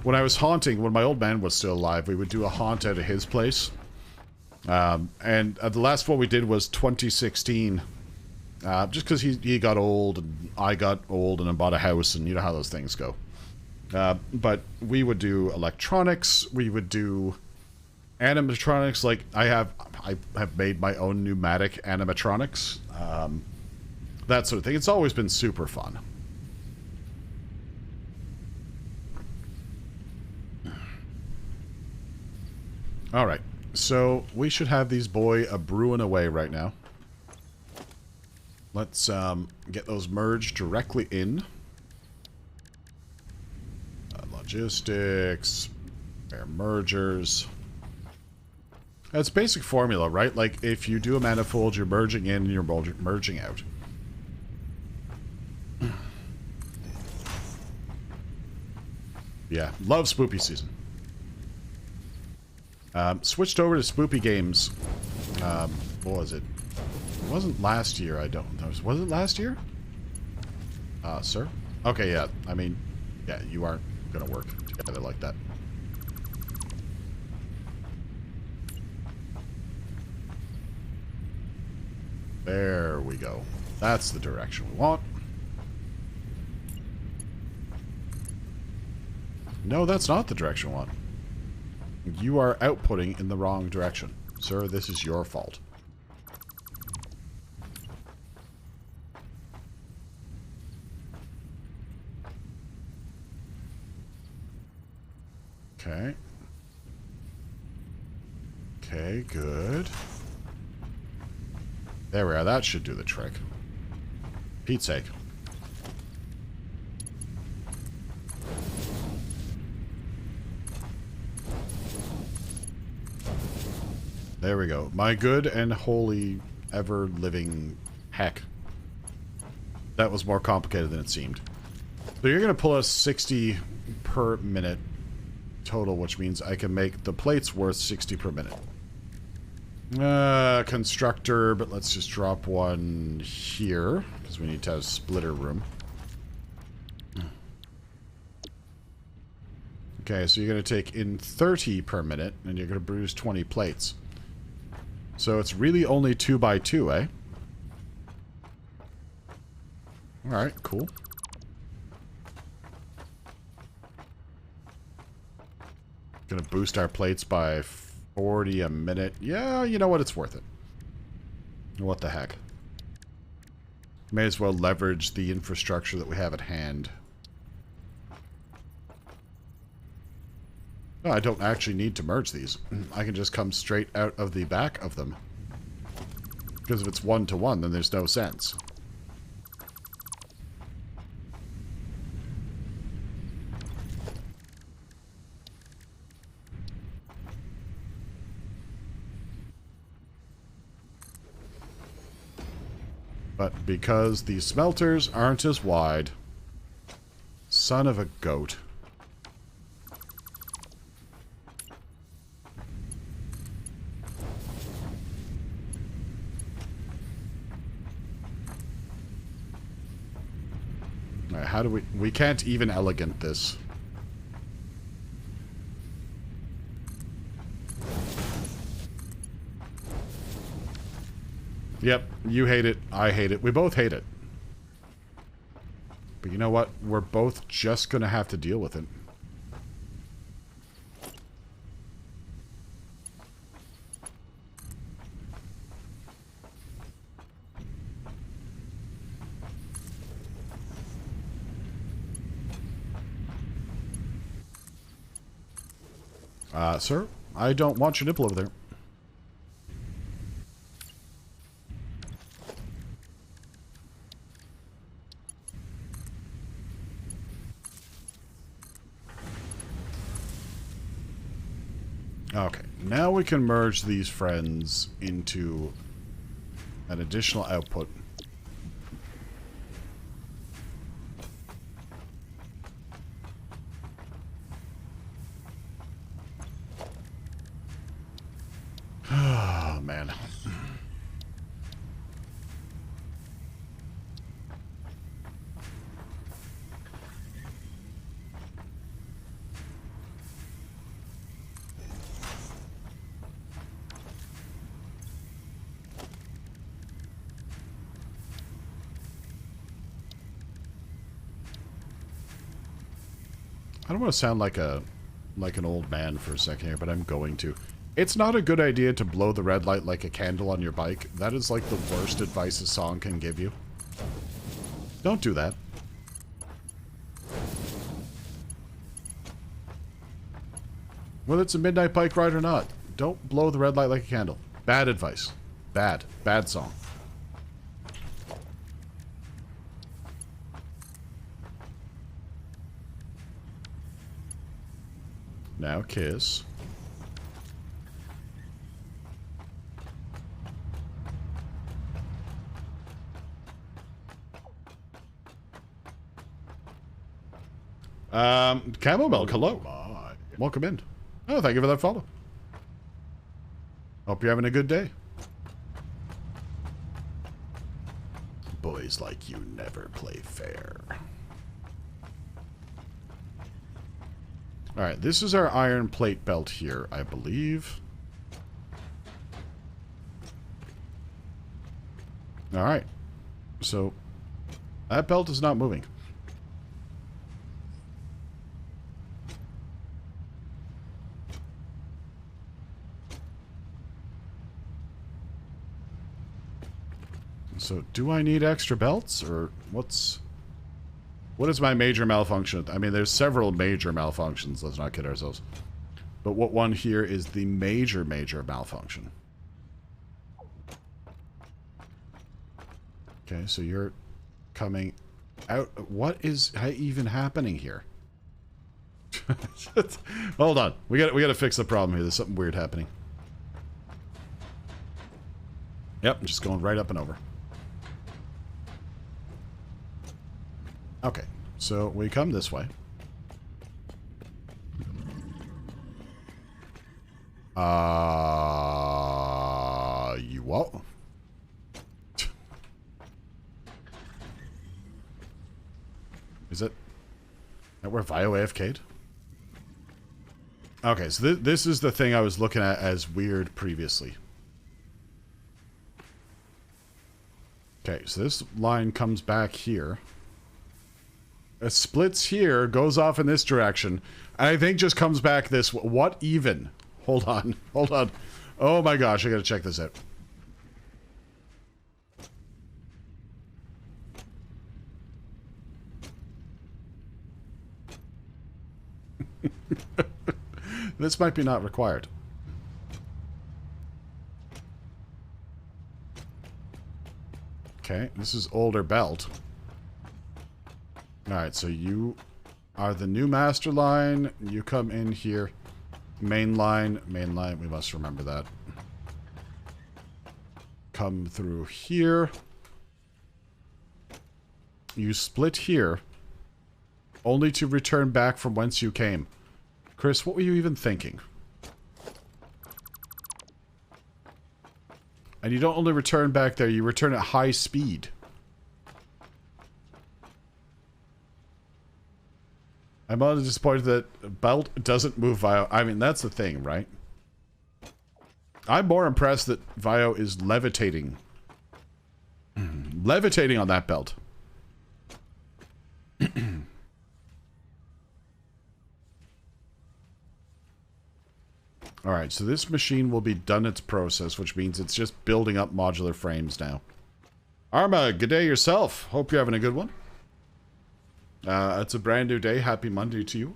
when I was haunting, when my old man was still alive, we would do a haunt out of his place. And the last one we did was 2016. Just because he got old, and I got old, and then bought a house, and you know how those things go. But we would do electronics, we would do animatronics, like I have made my own pneumatic animatronics, that sort of thing. It's always been super fun. Alright, so we should have these boy a-brewing away right now. Let's get those merged directly in. Logistics, pair mergers. That's basic formula, right? Like, if you do a manifold, you're merging in and you're merging out. Yeah, love spoopy season. Switched over to spoopy games. What was it? It wasn't last year, I don't know. Was it last year? Sir? Okay, yeah. I mean, yeah, you aren't gonna work together like that. There we go. That's the direction we want. No, that's not the direction we want. You are outputting in the wrong direction. Sir, this is your fault. Okay. Okay, good. There we are. That should do the trick. Pete's sake. There we go. My good and holy ever-living heck. That was more complicated than it seemed. So you're going to pull us 60 per minute total, which means I can make the plates worth 60 per minute. Constructor, but let's just drop one here, because we need to have splitter room. Okay, so you're going to take in 30 per minute, and you're going to produce 20 plates. So it's really only 2 by 2, eh? Alright, cool. Gonna boost our plates by 40 a minute. Yeah, you know what? It's worth it. What the heck? May as well leverage the infrastructure that we have at hand. No, I don't actually need to merge these. I can just come straight out of the back of them. Because if it's 1-to-1, then there's no sense. But because the smelters aren't as wide, son of a goat. Alright, how do we can't even elegant this. Yep, you hate it, I hate it. We both hate it. But you know what? We're both just gonna have to deal with it. Sir, I don't want your nipple over there. Okay, now we can merge these friends into an additional output. Oh, man. I don't want to sound like an old man for a second here, but I'm going to. It's not a good idea to blow the red light like a candle on your bike. That is like the worst advice a song can give you. Don't do that. Whether it's a midnight bike ride or not, don't blow the red light like a candle. Bad advice. Bad. Bad song. Now kiss. Camel Milk, hello. Welcome in. Oh, thank you for that follow. Hope you're having a good day. Boys like you never play fair. Alright, this is our iron plate belt here, I believe. Alright. So, that belt is not moving. So, do I need extra belts, or what is my major malfunction? I mean, there's several major malfunctions, let's not kid ourselves. But what one here is the major malfunction? Okay, so you're coming out. What is even happening here? Hold on. We gotta fix the problem here. There's something weird happening. Yep, just going right up and over. Okay, so we come this way. You what? Is it? That where Vio AFK'd? Okay, so this is the thing I was looking at as weird previously. Okay, so this line comes back here. It splits here, goes off in this direction, and I think just comes back this way. What even? Hold on. Hold on. Oh my gosh, I gotta check this out. This might be not required. Okay, this is older belt. Alright, so you are the new master line. You come in here. Main line, we must remember that. Come through here. You split here. Only to return back from whence you came. Chris, what were you even thinking? And you don't only return back there, you return at high speed. I'm only disappointed that belt doesn't move Vio. I mean, that's the thing, right? I'm more impressed that Vio is levitating levitating on that belt. Alright, so this machine will be done its process, which means it's just building up modular frames now. Arma, good day yourself. Hope you're having a good one. It's a brand new day. Happy Monday to you.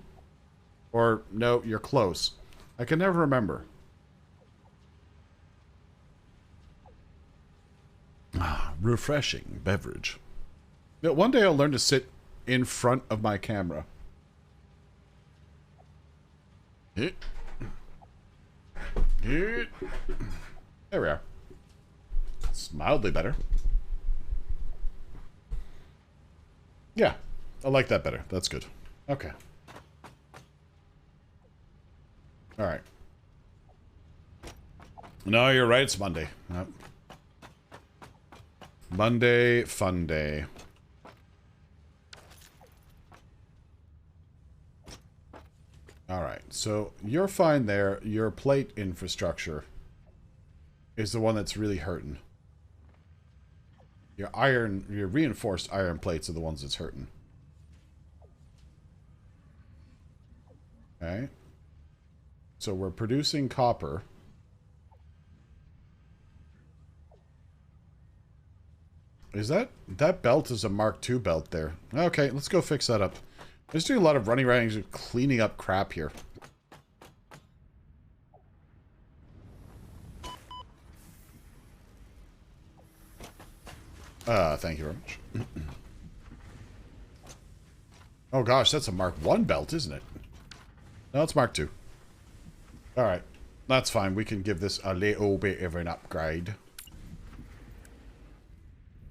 Or, no, you're close. I can never remember. Refreshing beverage. You know, one day I'll learn to sit in front of my camera. There we are. It's mildly better. Yeah, I like that better. That's good. Okay. Alright. No, you're right. It's Monday. Yep. Monday, fun day. Alright, so you're fine there. Your plate infrastructure is the one that's really hurting. Your reinforced iron plates are the ones that's hurting. Okay. So we're producing copper. Is that belt is a Mark II belt there? Okay, let's go fix that up. I'm just doing a lot of running around and cleaning up crap here. Thank you very much. Oh gosh, that's a Mark I belt, isn't it? No, it's Mark II. Alright, that's fine. We can give this a little bit of an upgrade.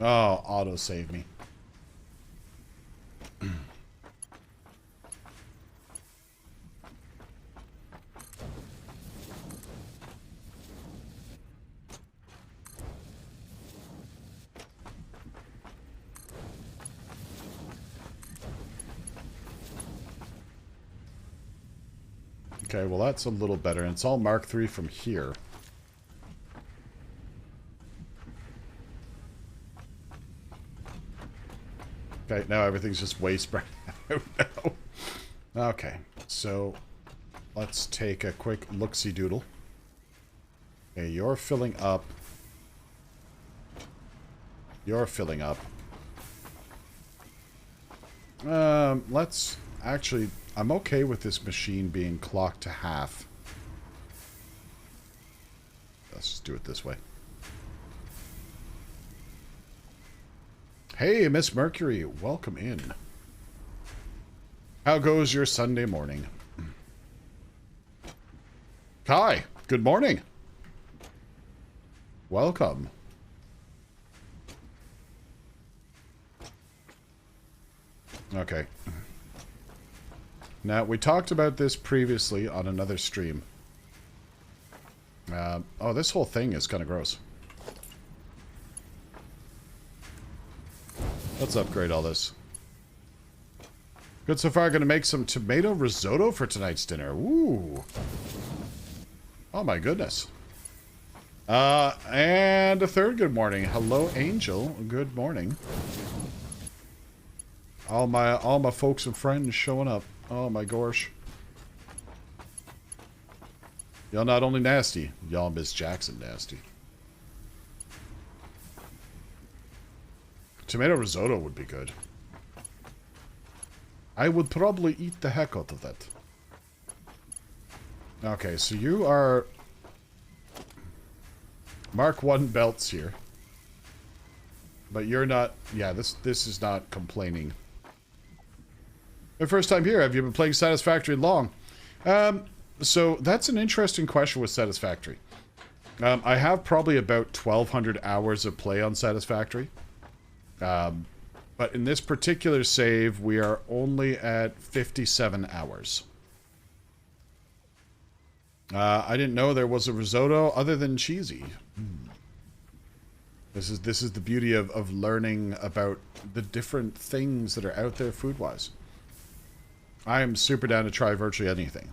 Oh, auto save me. Okay, well that's a little better. And it's all Mark III from here. Okay, now everything's just way spread out now. Okay, so let's take a quick look-see doodle. Okay, you're filling up. You're filling up. Let's actually... I'm okay with this machine being clocked to half. Let's just do it this way. Hey, Miss Mercury, welcome in. How goes your Sunday morning? Kai, good morning. Welcome. Okay. Now, we talked about this previously on another stream. Oh, this whole thing is kind of gross. Let's upgrade all this. Good so far. Going to make some tomato risotto for tonight's dinner. Ooh. Oh my goodness. And a third good morning. Hello, Angel. Good morning. All my folks and friends showing up. Oh my gosh. Y'all not only nasty, y'all Miss Jackson nasty. Tomato risotto would be good. I would probably eat the heck out of that. Okay, so you are Mark I belts here. But you're not... Yeah, this is not complaining. My first time here. Have you been playing Satisfactory long? So that's an interesting question with Satisfactory. I have probably about 1,200 hours of play on Satisfactory. But in this particular save, we are only at 57 hours. I didn't know there was a risotto other than cheesy. This is the beauty of learning about the different things that are out there food-wise. I am super down to try virtually anything.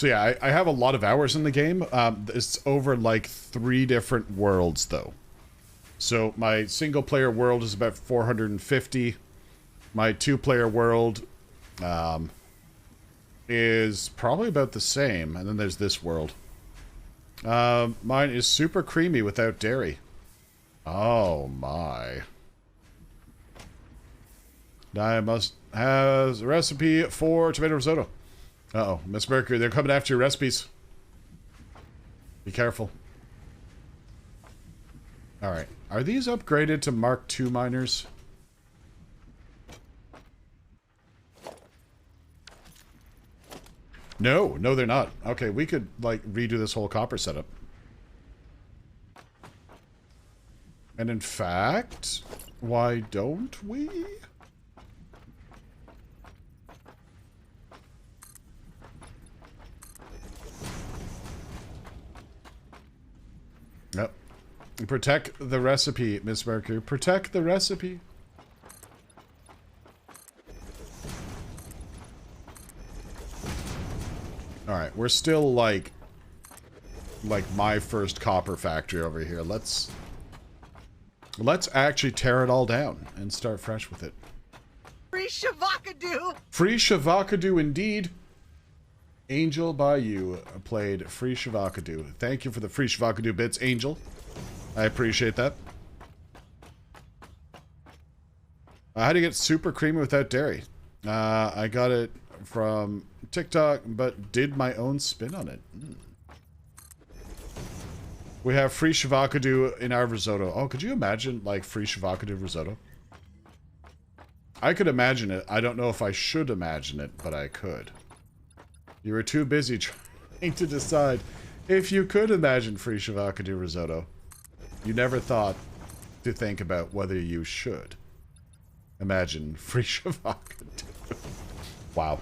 So yeah, I have a lot of hours in the game. It's over like 3 different worlds though. So my single player world is about 450. My 2-player world is probably about the same. And then there's this world. Mine is super creamy without dairy. Oh my. I must have a recipe for tomato risotto. Uh-oh, Miss Mercury, they're coming after your recipes. Be careful. Alright, are these upgraded to Mark II miners? No, they're not. Okay, we could, like, redo this whole copper setup. And in fact, why don't we? Yep. Protect the recipe, Miss Mercury. Protect the recipe. Alright, we're still like my first copper factory over here. Let's actually tear it all down and start fresh with it. Free Shavakadu! Free Shavakadu indeed. Angel by you played Free Shavakadu. Thank you for the Free Shavakadu bits, Angel. I appreciate that. How do you get super creamy without dairy? I got it from TikTok, but did my own spin on it. We have Free Shavakadu in our risotto. Oh, could you imagine, like, Free Shavakadu risotto? I could imagine it. I don't know if I should imagine it, but I could. You were too busy trying to decide if you could imagine Free Shavakadu risotto. You never thought to think about whether you should imagine Free Shavakadu. Wow.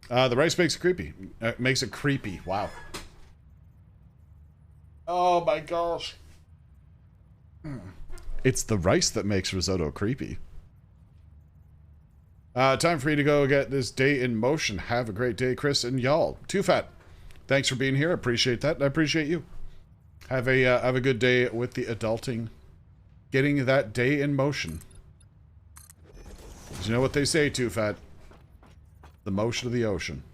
The rice makes it creepy. Makes it creepy. Wow. Oh my gosh. It's the rice that makes risotto creepy. Time for you to go get this day in motion. Have a great day, Chris and y'all. Too Fat. Thanks for being here. Appreciate that. I appreciate you. Have a good day with the adulting. Getting that day in motion. You know what they say, Too Fat? The motion of the ocean.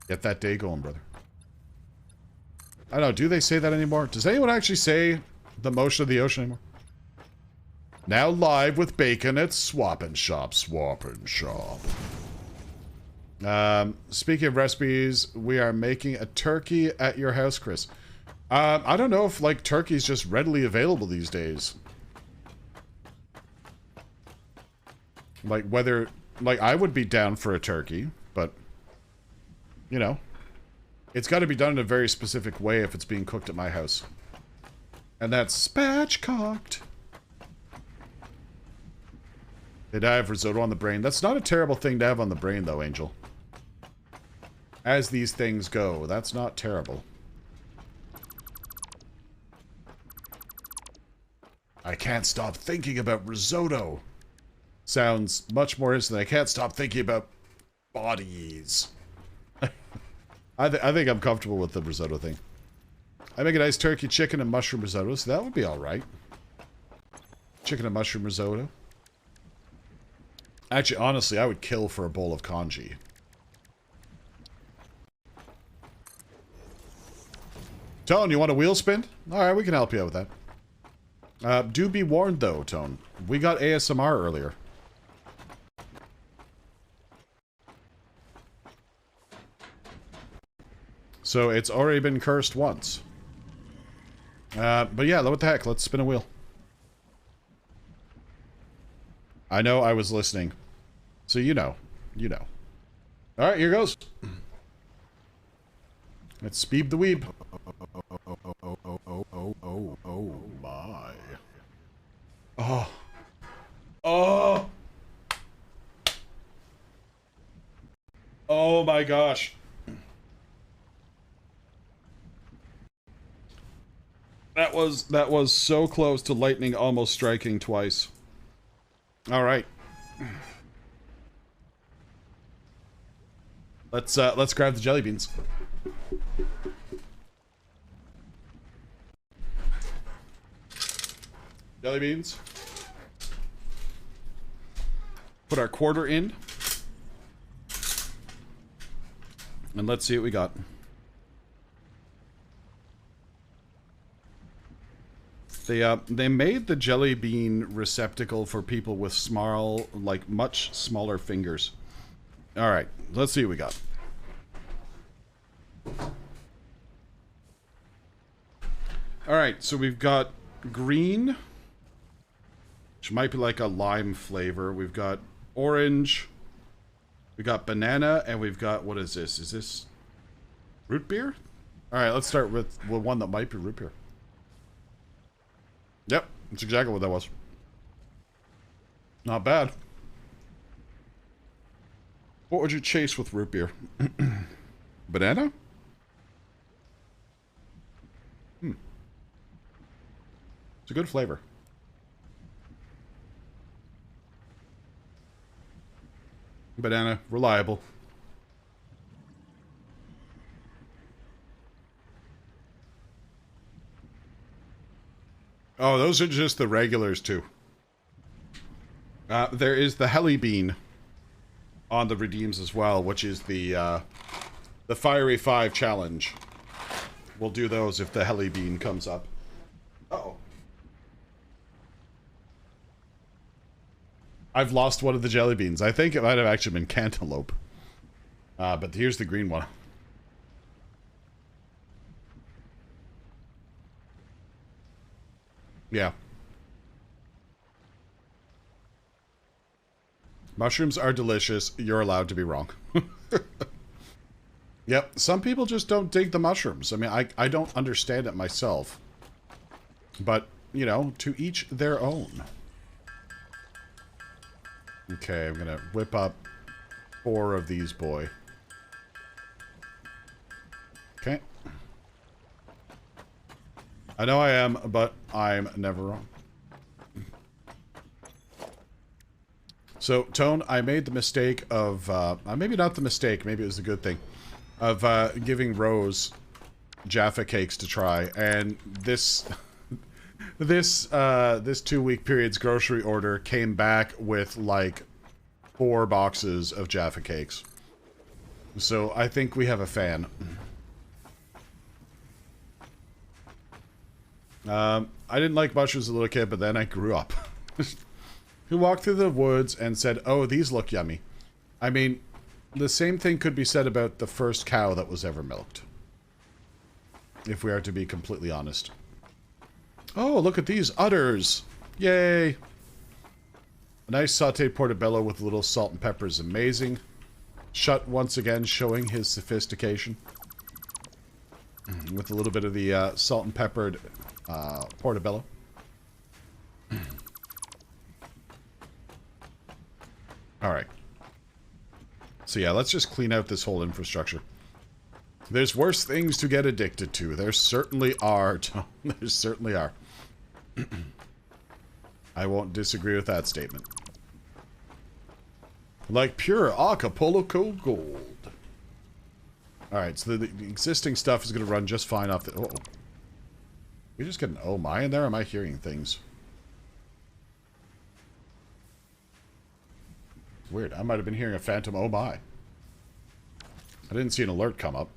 Get that day going, brother. I don't know, do they say that anymore? Does anyone actually say the motion of the ocean anymore? Now live with bacon at Swap and Shop. Swap and Shop. Speaking of recipes, we are making a turkey at your house, Chris. I don't know if, like, turkey's just readily available these days. Like, whether... Like, I would be down for a turkey, but... You know. It's got to be done in a very specific way if it's being cooked at my house. And that's spatchcocked. Did I have risotto on the brain? That's not a terrible thing to have on the brain, though, Angel. As these things go, that's not terrible. I can't stop thinking about risotto. Sounds much more instant. I can't stop thinking about bodies. I think I'm comfortable with the risotto thing. I make a nice turkey, chicken, and mushroom risotto, so that would be alright. Chicken and mushroom risotto. Actually, honestly, I would kill for a bowl of congee. Tone, you want a wheel spin? Alright, we can help you out with that. Do be warned, though, Tone. We got ASMR earlier. So it's already been cursed once. But yeah, what the heck? Let's spin a wheel. I know I was listening. So you know. You know. Alright, here goes. Let's speed the weeb. Oh my. Oh. Oh. Oh my gosh. That was so close to lightning almost striking twice. All right. Let's grab the jelly beans. Jelly beans. Put our quarter in. And let's see what we got. They made the jelly bean receptacle for people with small, like much smaller fingers. All right, let's see what we got. All right, so we've got green, which might be like a lime flavor. We've got orange. We got banana, and we've got, what is this? Is this root beer? All right, let's start with one that might be root beer. Yep, that's exactly what that was. Not bad. What would you chase with root beer? Banana? It's a good flavor. Banana, reliable. Oh, those are just the regulars, too. There is the Heli Bean on the redeems as well, which is the Fiery 5 challenge. We'll do those if the Heli Bean comes up. Uh-oh. I've lost one of the jelly beans. I think it might have actually been cantaloupe. But here's the green one. Yeah. Mushrooms are delicious. You're allowed to be wrong. Yep. Some people just don't dig the mushrooms. I mean, I don't understand it myself. But, you know, to each their own. Okay, I'm gonna whip up 4 of these, boy. Okay. I know I am, but I'm never wrong. So, Tone, I made the mistake of, maybe not the mistake, maybe it was a good thing, of giving Rose Jaffa cakes to try, and this 2-week period's grocery order came back with, like, 4 boxes of Jaffa cakes. So, I think we have a fan. I didn't like mushrooms as a little kid, but then I grew up. Who walked through the woods and said, oh, these look yummy. I mean, the same thing could be said about the first cow that was ever milked. If we are to be completely honest. Oh, look at these udders. Yay. A nice sauteed portobello with a little salt and pepper is amazing. Shut once again showing his sophistication. With a little bit of the salt and peppered portobello. Alright. So yeah, let's just clean out this whole infrastructure. There's worse things to get addicted to. There certainly are, Tom. There certainly are. I won't disagree with that statement. Like pure Acapulco gold. Alright, so the existing stuff is going to run just fine off the... Uh-oh. We just get an oh my in there? Or am I hearing things? Weird. I might have been hearing a phantom oh my. I didn't see an alert come up.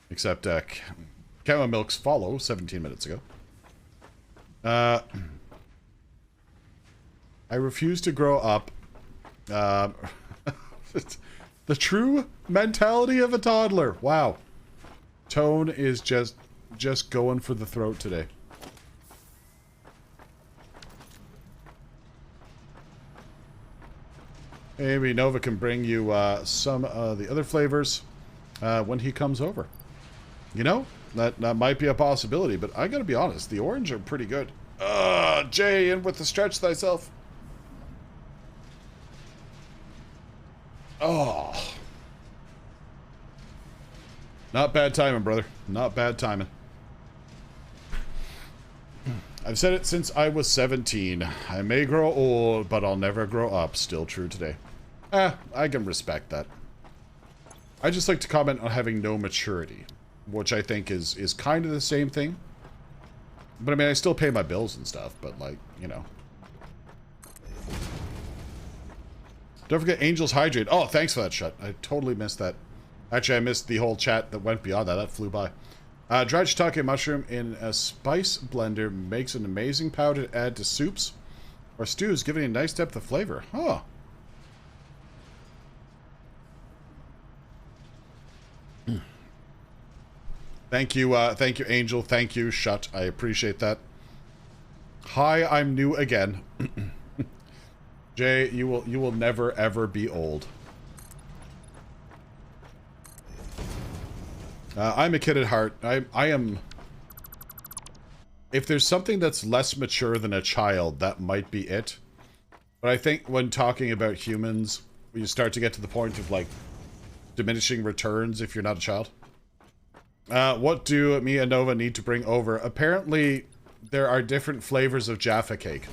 Except, cow milks follow 17 minutes ago. I refuse to grow up. The true mentality of a toddler. Wow. Tone is just going for the throat today. Maybe Nova can bring you some of the other flavors when he comes over. You know, that might be a possibility, but I gotta be honest, the orange are pretty good. Jay, in with the stretch thyself. Oh. Not bad timing, brother. Not bad timing. I've said it since I was 17. I may grow old, but I'll never grow up. Still true today. I can respect that. I just like to comment on having no maturity, which I think is kind of the same thing. But I mean, I still pay my bills and stuff, but like, you know. Don't forget Angels Hydrate. Oh, thanks for that shot. I totally missed that. Actually, I missed the whole chat that went beyond that. That flew by. Dried shiitake mushroom in a spice blender makes an amazing powder to add to soups or stews, giving a nice depth of flavor. Huh. Thank you, Angel. Thank you, Shut. I appreciate that. Hi, I'm new again. Jay, you will never ever be old. I'm a kid at heart. I am. If there's something that's less mature than a child, that might be it. But I think when talking about humans, you start to get to the point of like diminishing returns if you're not a child. What do me and Nova need to bring over? Apparently, there are different flavors of Jaffa cake.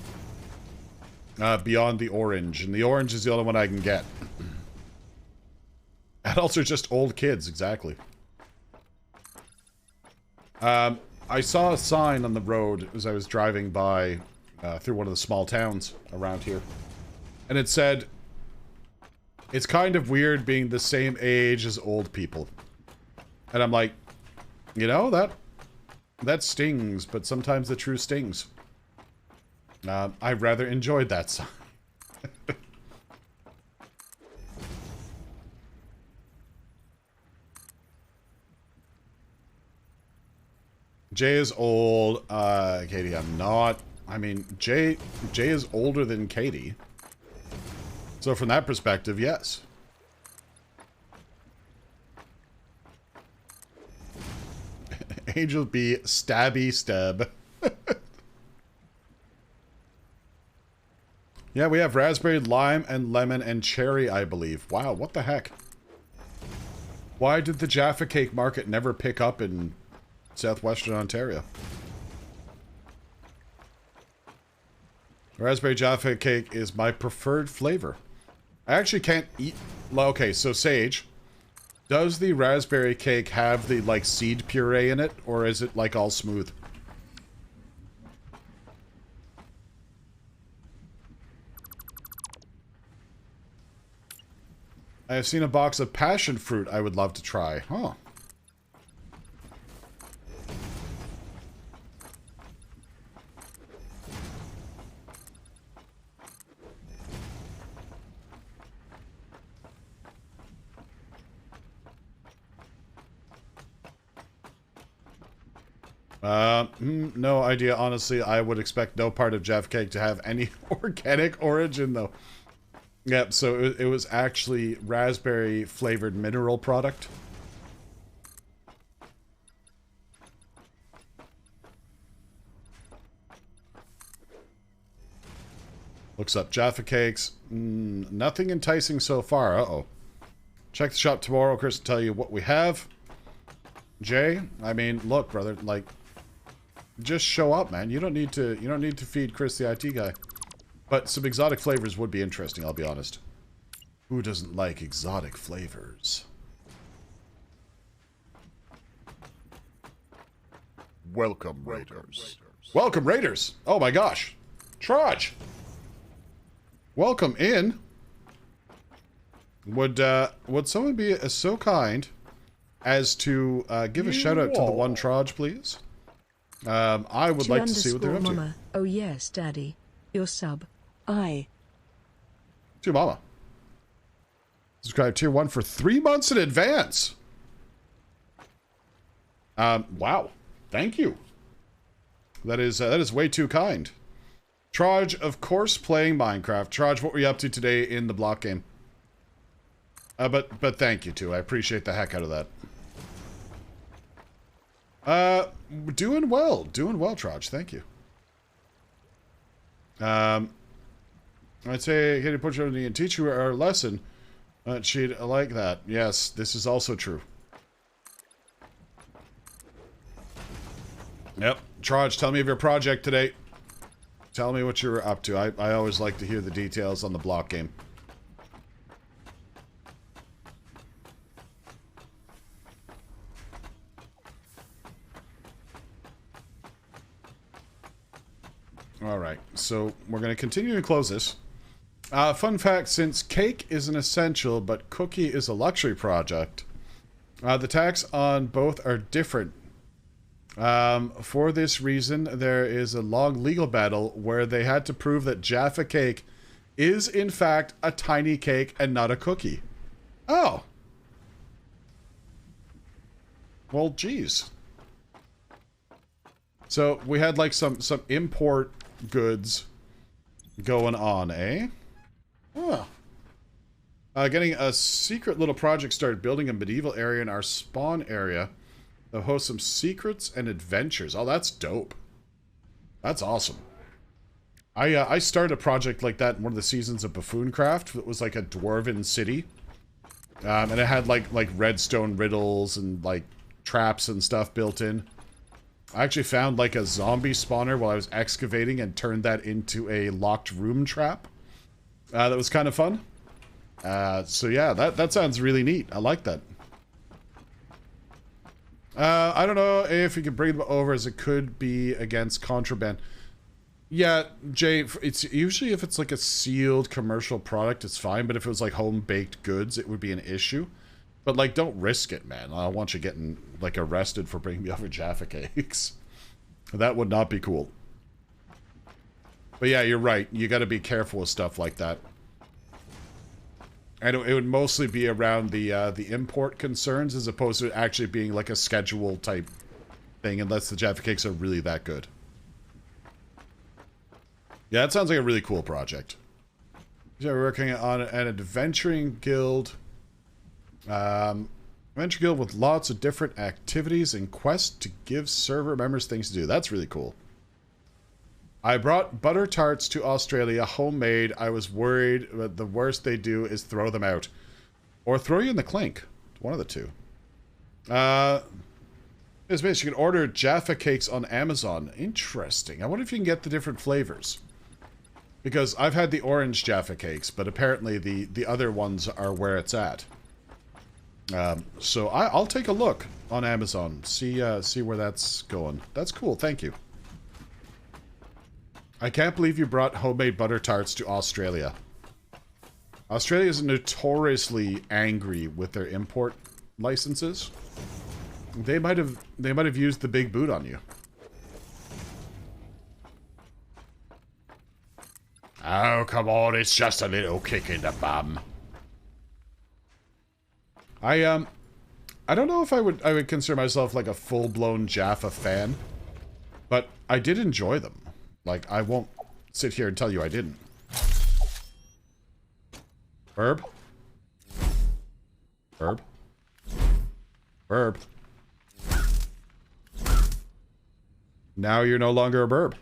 Beyond the orange. And the orange is the only one I can get. Adults are just old kids, exactly. I saw a sign on the road as I was driving by through one of the small towns around here. And it said, it's kind of weird being the same age as old people. And I'm like, you know, that stings, but sometimes the truth stings. I rather enjoyed that sign. Jay is old. Katie, I'm not. I mean, Jay is older than Katie. So from that perspective, yes. Angel B, stabby stab. Yeah, we have raspberry, lime, and lemon, and cherry, I believe. Wow, what the heck? Why did the Jaffa Cake market never pick up in southwestern Ontario? Raspberry Jaffa Cake is my preferred flavor. I actually can't eat... Okay, so Sage, does the raspberry cake have the, like, seed puree in it? Or is it, like, all smooth? I have seen a box of passion fruit I would love to try. Huh. No idea. Honestly, I would expect no part of Jaffa Cake to have any organic origin, though. Yep, so it was actually raspberry flavored mineral product. Looks up Jaffa Cakes. Nothing enticing so far. Uh-oh. Check the shop tomorrow. Chris will tell you what we have. Jay, I mean, look, brother, like, just show up, man. You don't need to feed Chris the IT guy. But some exotic flavors would be interesting, I'll be honest. Who doesn't like exotic flavors? Welcome, Raiders. Welcome, Raiders! Oh my gosh. Traj! Welcome in. Would someone be so kind as to give a shout out to the one Traj, please? I would like to see what they're up to. Oh yes, Daddy. Your sub. To Mama. Subscribe tier 1 for 3 months in advance. Wow. Thank you. That is way too kind. Traj, of course, playing Minecraft. Traj, what were you up to today in the block game? But thank you too. I appreciate the heck out of that. Doing well, Traj. Thank you. I'd say, can you put you on and teach you our lesson? She'd like that. Yes, this is also true. Yep. Traj, tell me of your project today. Tell me what you're up to. I always like to hear the details on the block game. Alright, so we're going to continue to close this. Fun fact, since cake is an essential, but cookie is a luxury project, the tax on both are different. For this reason, there is a long legal battle where they had to prove that Jaffa cake is, in fact, a tiny cake and not a cookie. Oh. Well, geez. So, we had, like, some import goods going on, eh? Huh. Getting a secret little project started, building a medieval area in our spawn area that hosts some secrets and adventures. Oh, that's dope. That's awesome. I started a project like that in one of the seasons of Buffooncraft. It was like a dwarven city. And it had like redstone riddles and like traps and stuff built in. I actually found like a zombie spawner while I was excavating and turned that into a locked room trap. That was kind of fun. So yeah, that sounds really neat. I like that. I don't know if you can bring them over as it could be against contraband. Yeah, Jay, it's usually if it's like a sealed commercial product, it's fine. But if it was like home-baked goods, it would be an issue. But like, don't risk it, man. I don't want you getting like arrested for bringing me over Jaffa cakes. That would not be cool. But yeah, you're right. You got to be careful with stuff like that. And it would mostly be around the import concerns as opposed to actually being like a schedule type thing, unless the Jaffa cakes are really that good. Yeah, that sounds like a really cool project. So we're working on an adventuring guild. Adventure guild with lots of different activities and quests to give server members things to do. That's really cool. I brought butter tarts to Australia, homemade. I was worried, but the worst they do is throw them out. Or throw you in the clink. One of the two. It's basically you can order Jaffa cakes on Amazon. Interesting. I wonder if you can get the different flavors. Because I've had the orange Jaffa cakes, but apparently the other ones are where it's at. So I'll take a look on Amazon. See where that's going. That's cool. Thank you. I can't believe you brought homemade butter tarts to Australia. Australia is notoriously angry with their import licenses. They might have used the big boot on you. Oh, come on, it's just a little kick in the bum. I don't know if I would consider myself like a full-blown Jaffa fan, but I did enjoy them. Like, I won't sit here and tell you I didn't. Herb? Herb? Herb? Now you're no longer a burb.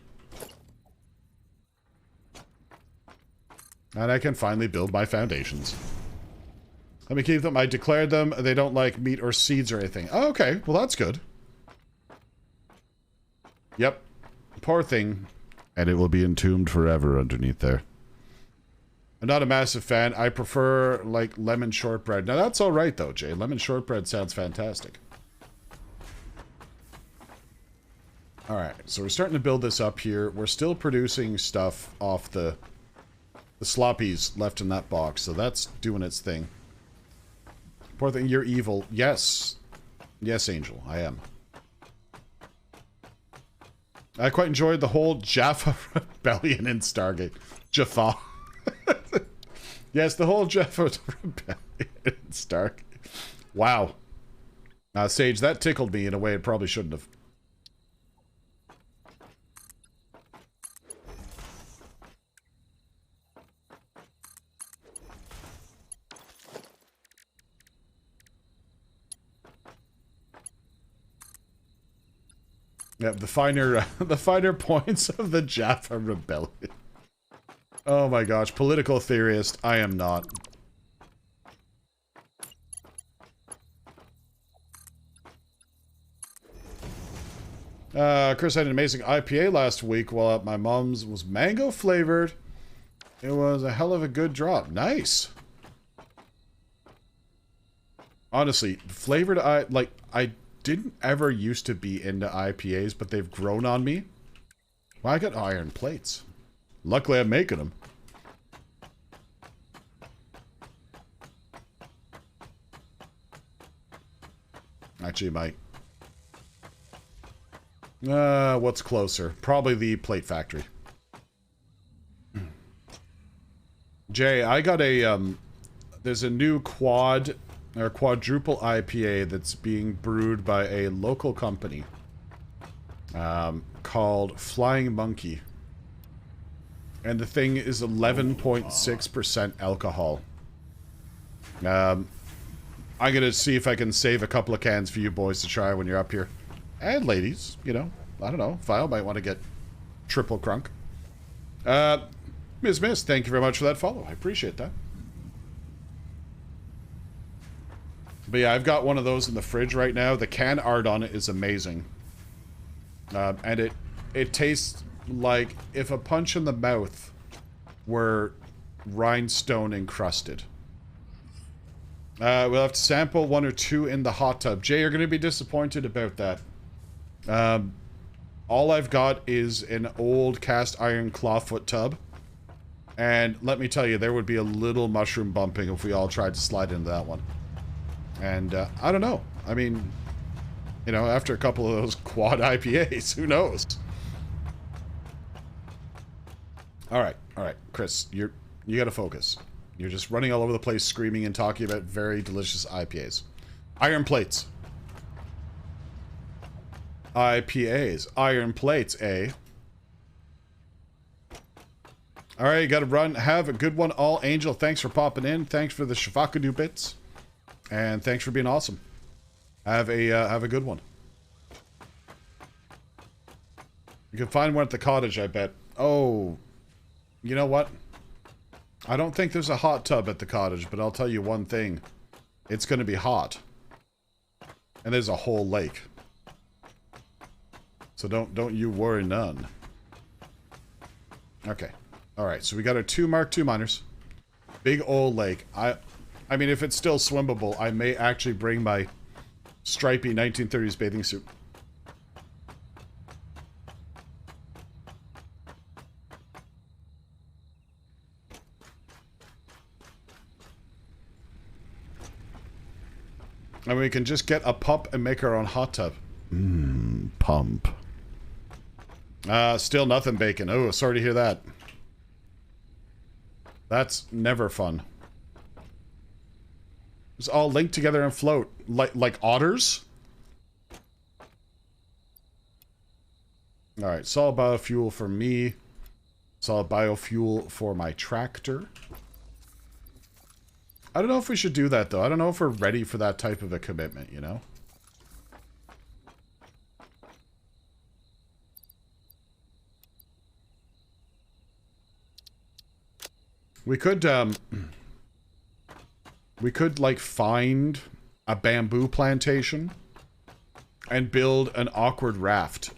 And I can finally build my foundations. Let me keep them. I declared them. They don't like meat or seeds or anything. Oh, okay. Well, that's good. Yep. Poor thing. And it will be entombed forever underneath there. I'm not a massive fan. I prefer, like, lemon shortbread. Now, that's alright, though, Jay. Lemon shortbread sounds fantastic. Alright, so we're starting to build this up here. We're still producing stuff off the sloppies left in that box, so that's doing its thing. Poor thing, you're evil. Yes. Yes, Angel, I am. I quite enjoyed the whole Jaffa rebellion in Stargate. Jaffa. Yes, the whole Jaffa rebellion in Stargate. Wow. Sage, that tickled me in a way it probably shouldn't have. Yeah, the finer points of the Jaffa rebellion. Oh my gosh, political theorist, I am not. Chris had an amazing IPA last week while at my mom's. Was mango flavored. It was a hell of a good drop. Nice. Honestly, flavored I didn't ever used to be into IPAs, but they've grown on me. Well, I got iron plates. Luckily, I'm making them. Actually, might. What's closer? Probably the plate factory. Jay, I got a, there's a new quadruple IPA that's being brewed by a local company. Called Flying Monkey. And the thing is 11.6% alcohol. I'm gonna see if I can save a couple of cans for you boys to try when you're up here. And ladies, you know, I don't know. File might want to get triple crunk. Ms. Miss, thank you very much for that follow. I appreciate that. But yeah, I've got one of those in the fridge right now. The can art on it is amazing. And it tastes like if a punch in the mouth were rhinestone encrusted. We'll have to sample one or two in the hot tub. Jay, you're going to be disappointed about that. All I've got is an old cast iron clawfoot tub. And let me tell you, there would be a little mushroom bumping if we all tried to slide into that one. And I don't know. I mean, you know, after a couple of those quad IPAs, who knows? All right, Chris, you gotta focus. You're just running all over the place, screaming and talking about very delicious IPAs. Iron plates. IPAs. Iron plates, eh? All right, you gotta run. Have a good one, all. Angel, thanks for popping in. Thanks for the Shavakadu bits. And thanks for being awesome. Have a good one. You can find one at the cottage, I bet. Oh, you know what? I don't think there's a hot tub at the cottage, but I'll tell you one thing. It's going to be hot. And there's a whole lake. So don't you worry none. Okay. Alright, so we got our 2 Mark II miners. Big old lake. I mean, if it's still swimmable, I may actually bring my stripy 1930s bathing suit. And we can just get a pump and make our own hot tub. Pump. Still nothing bacon. Oh, sorry to hear that. That's never fun. It's all linked together and float. Like otters? Alright, solid biofuel for me. Solid biofuel for my tractor. I don't know if we should do that, though. I don't know if we're ready for that type of a commitment, you know? We could, like, find a bamboo plantation and build an awkward raft.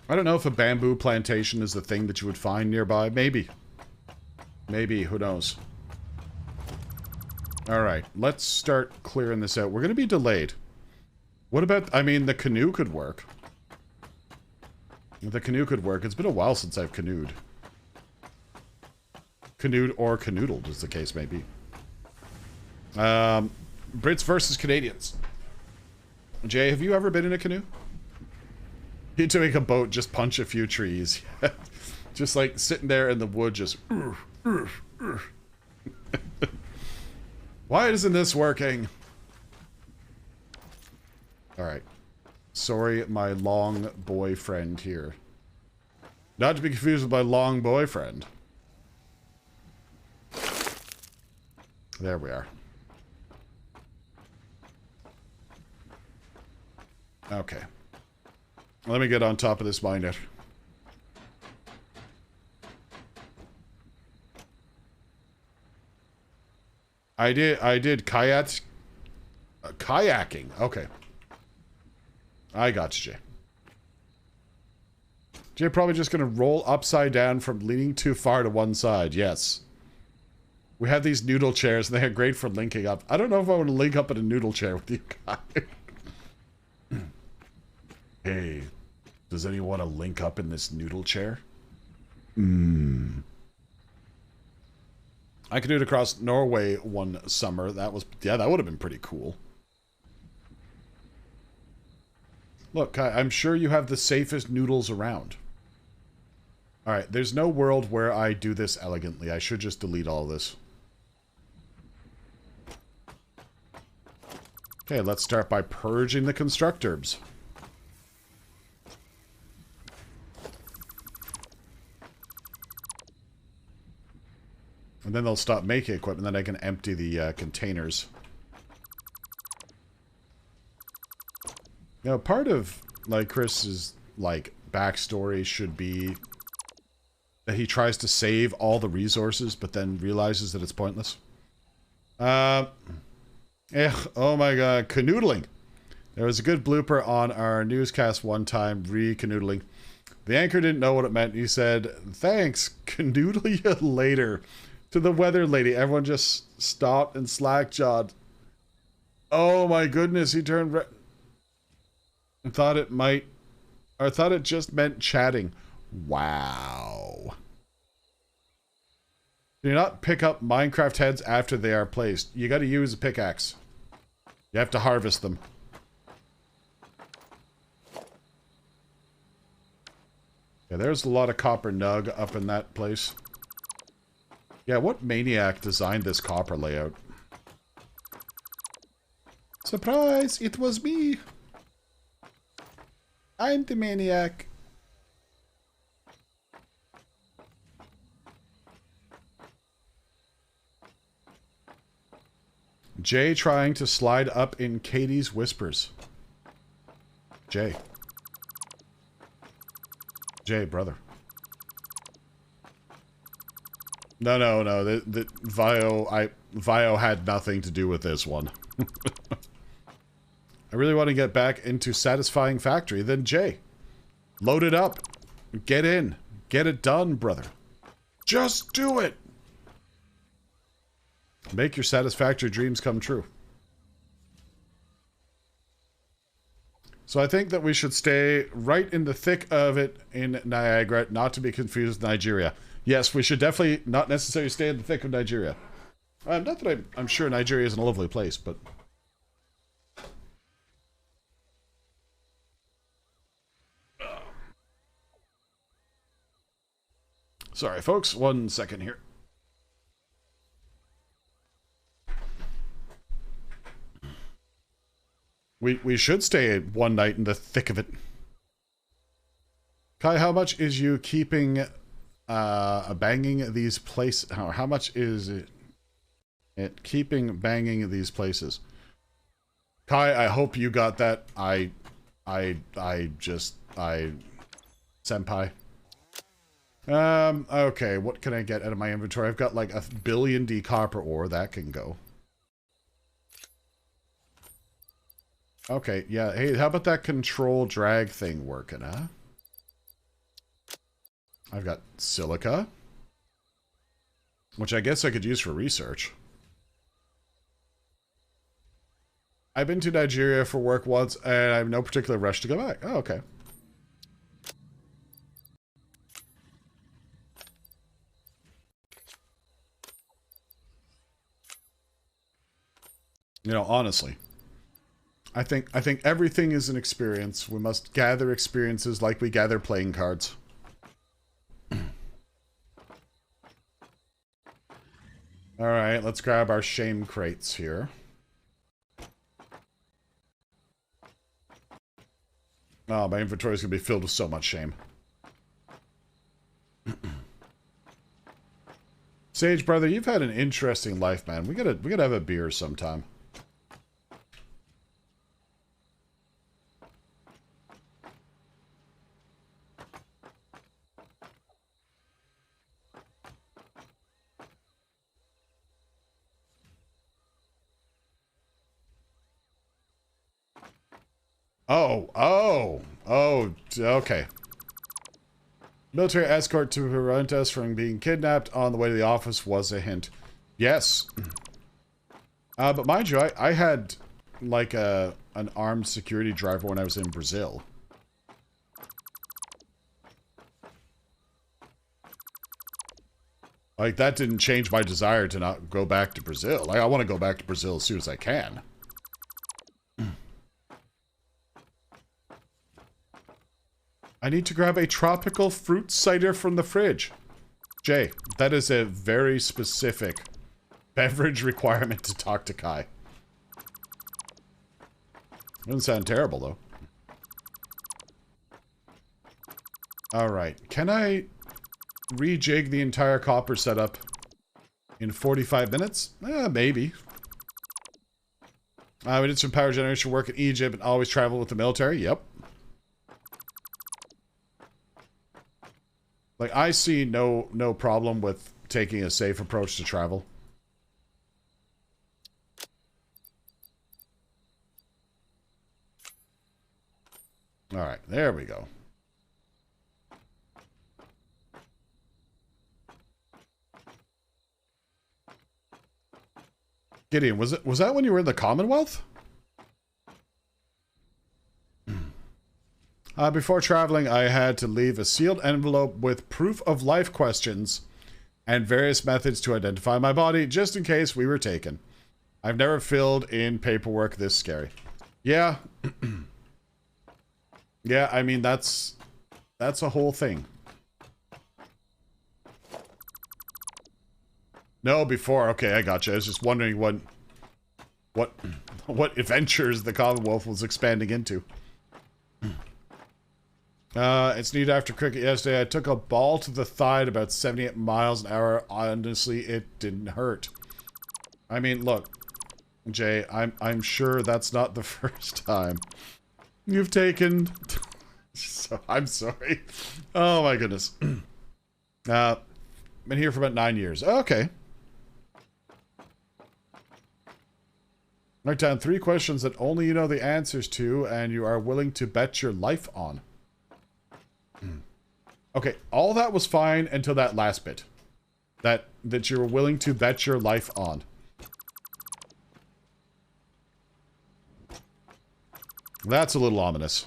I don't know if a bamboo plantation is the thing that you would find nearby. Maybe. Maybe, who knows? Alright, let's start clearing this out. We're going to be delayed. What about, I mean, the canoe could work. The canoe could work. It's been a while since I've canoed. Canoed or canoodled, as the case may be. Brits versus Canadians. Jay, have you ever been in a canoe? You to make a boat, just punch a few trees. Just like sitting there in the wood, just... Why isn't this working? Alright. Sorry, my long boyfriend here. Not to be confused with my long boyfriend. There we are. Okay. Let me get on top of this miner. I did kayak... kayaking. Okay. I got you, Jay. Jay probably just gonna roll upside down from leaning too far to one side. Yes. We have these noodle chairs, and they are great for linking up. I don't know if I want to link up in a noodle chair with you guys. Hey, does anyone want to link up in this noodle chair? I could do it across Norway one summer. That was, yeah, that would have been pretty cool. Look, I'm sure you have the safest noodles around. Alright, there's no world where I do this elegantly. I should just delete all this. Okay, let's start by purging the constructors. And then they'll stop making equipment, then I can empty the containers. You know, part of, like, Chris's, like, backstory should be that he tries to save all the resources, but then realizes that it's pointless. Oh my god, canoodling. There was a good blooper on our newscast one time, re-canoodling. The anchor didn't know what it meant. He said, "Thanks, canoodle you later." To the weather lady, everyone just stopped and slack-jawed. Oh my goodness, he turned red. I thought it might... Or I thought it just meant chatting. Wow. Do not pick up Minecraft heads after they are placed. You gotta use a pickaxe. You have to harvest them. Yeah, there's a lot of copper nug up in that place. Yeah, what maniac designed this copper layout? Surprise! It was me! I'm the maniac. Jay trying to slide up in Katie's whispers. Jay. Jay, brother. No. The Vio had nothing to do with this one. I really want to get back into Satisfactory. Then Jay, load it up. Get in. Get it done, brother. Just do it. Make your Satisfactory dreams come true. So I think that we should stay right in the thick of it in Niagara, not to be confused with Nigeria. Yes, we should definitely not necessarily stay in the thick of Nigeria. Not that I'm sure Nigeria isn't a lovely place, but... Sorry, folks. 1 second here. We should stay one night in the thick of it. Kai, how much is you keeping banging these places? How much is it keeping banging these places? Kai, I hope you got that. Senpai. Okay, what can I get out of my inventory? I've got like 1 billion D copper ore. That can go. Okay, yeah. Hey, how about that control drag thing working, huh? I've got silica, which I guess I could use for research. I've been to Nigeria for work once, and I have no particular rush to go back. Oh, okay. You know, honestly, I think everything is an experience. We must gather experiences like we gather playing cards. Alright, let's grab our shame crates here. Oh, my inventory is going to be filled with so much shame. Sage, brother, you've had an interesting life, man. We gotta have a beer sometime. Oh, okay. Military escort to prevent us from being kidnapped on the way to the office was a hint. Yes. But mind you, I had like an armed security driver when I was in Brazil. Like, that didn't change my desire to not go back to Brazil. Like, I want to go back to Brazil as soon as I can. I need to grab a tropical fruit cider from the fridge. Jay, that is a very specific beverage requirement to talk to Kai. Doesn't sound terrible, though. Alright, can I rejig the entire copper setup in 45 minutes? Maybe. We did some power generation work in Egypt and always travel with the military. Yep. Like, I see no problem with taking a safe approach to travel. Alright, there we go. Gideon, was that when you were in the Commonwealth? Before traveling, I had to leave a sealed envelope with proof of life questions and various methods to identify my body, just in case we were taken. I've never filled in paperwork this scary. Yeah. Yeah, I mean, that's a whole thing. No, before. Okay, I gotcha. I was just wondering what adventures the Commonwealth was expanding into. It's neat after cricket yesterday. I took a ball to the thigh at about 78 miles an hour. Honestly, it didn't hurt. I mean, look, Jay, I'm sure that's not the first time you've taken. So I'm sorry. Oh my goodness. Been here for about 9 years. Okay. Write down 3 questions that only you know the answers to and you are willing to bet your life on. Okay, all that was fine until that last bit. That you were willing to bet your life on. That's a little ominous.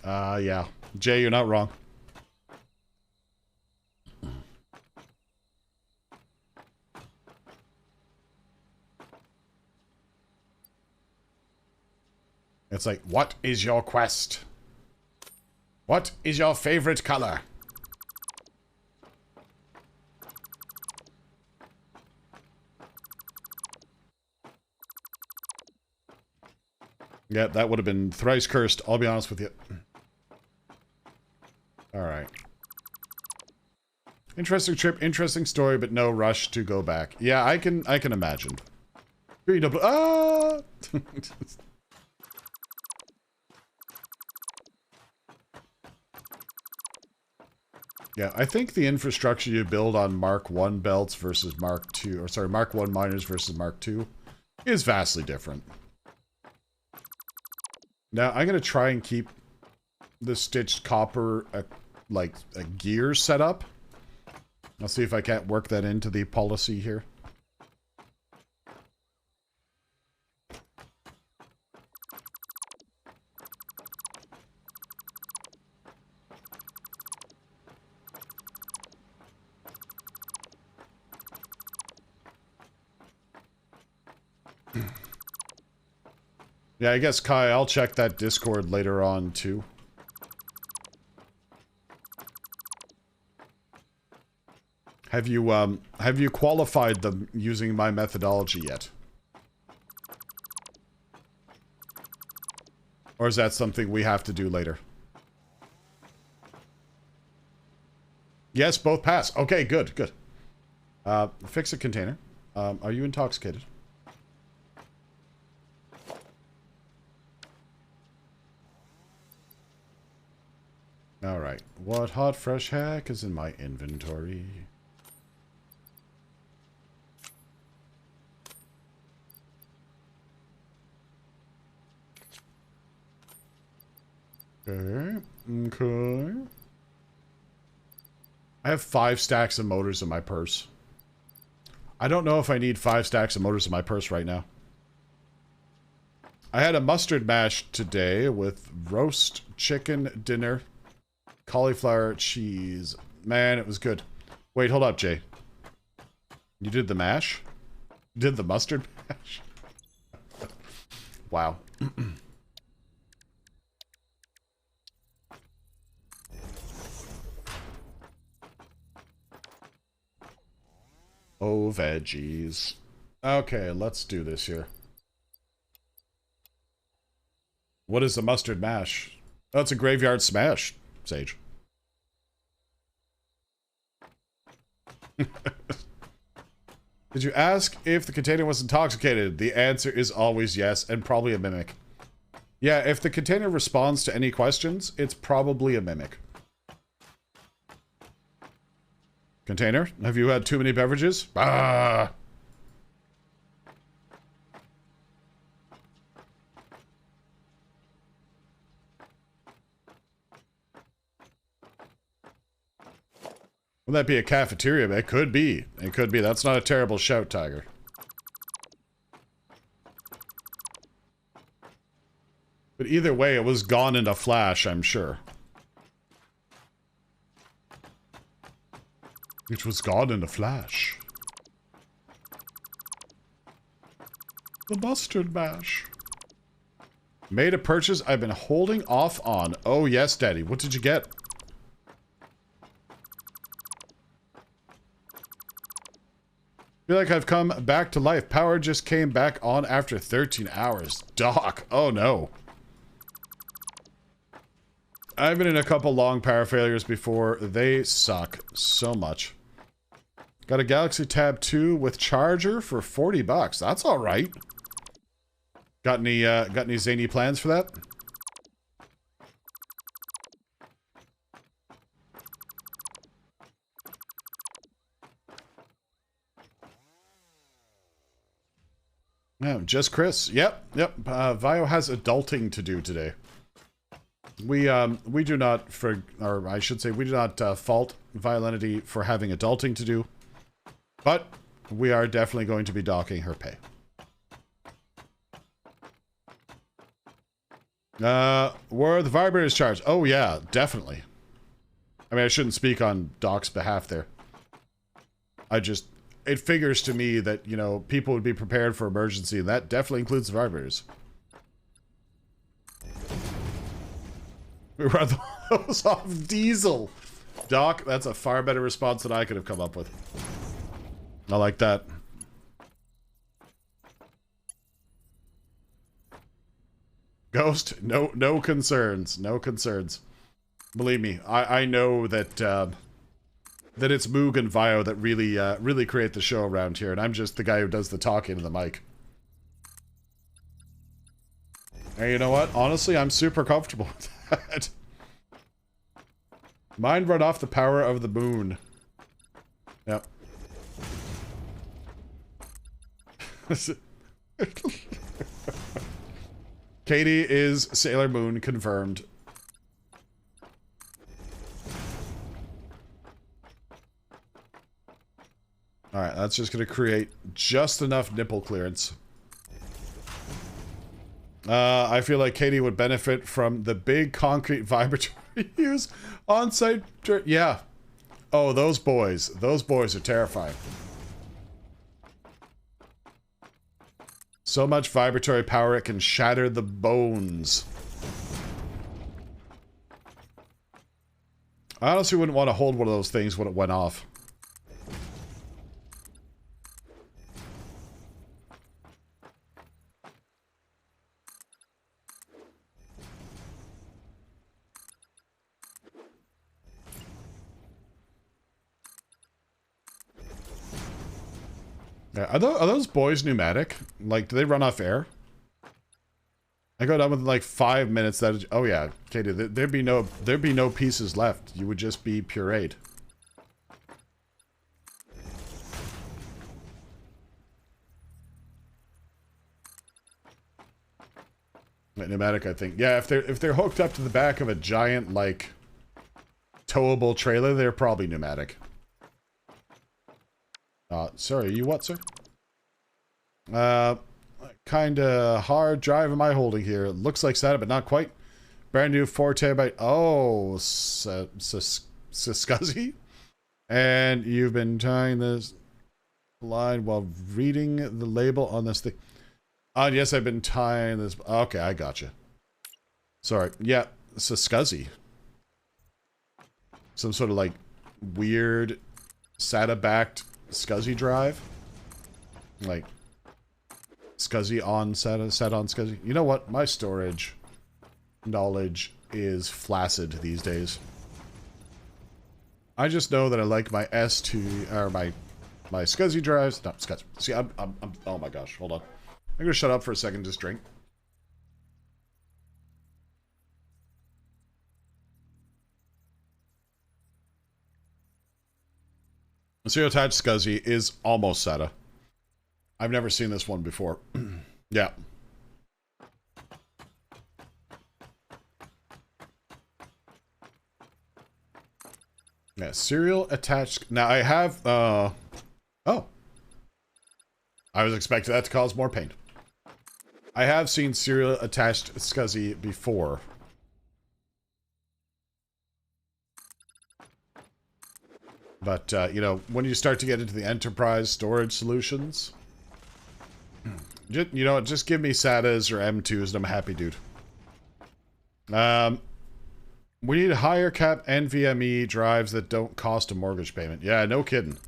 Yeah. Jay, you're not wrong. It's like, what is your quest? What is your favorite color? Yeah, that would have been thrice cursed, I'll be honest with you. Alright. Interesting trip, interesting story, but no rush to go back. Yeah, I can imagine. Ah! Yeah, I think the infrastructure you build on Mark 1 belts versus Mark 2, or sorry, Mark 1 miners versus Mark 2 is vastly different. Now, I'm going to try and keep the stitched copper, like, a gear set up. I'll see if I can't work that into the policy here. Yeah, I guess, Kai, I'll check that Discord later on, too. Have you qualified them using my methodology yet? Or is that something we have to do later? Yes, both pass. Okay, good, good. Fix a container. Are you intoxicated? Alright, what hot fresh hack is in my inventory? Okay, okay. I have 5 stacks of motors in my purse. I don't know if I need 5 stacks of motors in my purse right now. I had a mustard mash today with roast chicken dinner, cauliflower cheese. Man, it was good. Wait, hold up, Jay. You did the mash? You did the mustard mash? Wow. Oh, veggies. Okay, let's do this here. What is a mustard mash? Oh, it's a graveyard smash, Sage. Did you ask if the container was intoxicated? The answer is always yes, and probably a mimic. Yeah, if the container responds to any questions, it's probably a mimic. Container, have you had too many beverages? Ah! Would that be a cafeteria? It could be. It could be. That's not a terrible shout, Tiger. But either way, it was gone in a flash, I'm sure. It was gone in a flash. The mustard mash. Made a purchase I've been holding off on. Oh, yes, Daddy. What did you get? Feel like I've come back to life. Power just came back on after 13 hours. Doc. Oh, no. I've been in a couple long power failures before. They suck so much. Got a Galaxy Tab 2 with charger for 40 bucks. That's all right. Got any zany plans for that? No, just Chris. Yep. Vio has adulting to do today. We do not, or I should say, we do not fault Violinity for having adulting to do, but we are definitely going to be docking her pay. Were the vibrators charged? Oh yeah, definitely. I mean, I shouldn't speak on Doc's behalf there. It figures to me that, you know, people would be prepared for emergency, and that definitely includes the vibrators. We run those off diesel. Doc, that's a far better response than I could have come up with. I like that. Ghost, no concerns. No concerns. Believe me, I know that that it's Moog and Vio that really create the show around here, and I'm just the guy who does the talking to the mic. And you know what? Honestly, I'm super comfortable with that. Mine run off the power of the moon. Yep. Katie is Sailor Moon confirmed. Alright, that's just going to create just enough nipple clearance. I feel like Katie would benefit from the big concrete vibratory use on-site. Yeah. Oh, those boys. Those boys are terrifying. So much vibratory power it can shatter the bones. I honestly wouldn't want to hold one of those things when it went off. Yeah, are those boys pneumatic? Like, do they run off air? I go down with like 5 minutes. That oh yeah, Katie, there'd be no pieces left. You would just be pureed. Pneumatic, I think. Yeah, if they're hooked up to the back of a giant like towable trailer, they're probably pneumatic. Sorry, you what, sir? kind of hard drive am I holding here? It looks like SATA, but not quite. Brand new 4 terabyte. Oh, Scuzzy. And you've been tying this line while reading the label on this thing. Yes, I've been tying this. Okay, I gotcha. Sorry. Yeah, it's a Scuzzy. Some sort of like weird SATA-backed Scuzzy drive. Like Scuzzy on SATA on Scuzzy. You know what? My storage knowledge is flaccid these days. I just know that I like my S2 or my Scuzzy drives. No, Scuzzy. See, I'm oh my gosh, hold on. I'm gonna shut up for a second, just drink. The serial attached Scuzzy is almost SATA. I've never seen this one before. Yeah. Yeah, serial attached. Now I have, oh. I was expecting that to cause more pain. I have seen serial attached Scuzzy before. But, you know, when you start to get into the enterprise storage solutions, you know, just give me SATAs or M2s and I'm a happy dude. We need higher cap NVMe drives that don't cost a mortgage payment. Yeah, no kidding.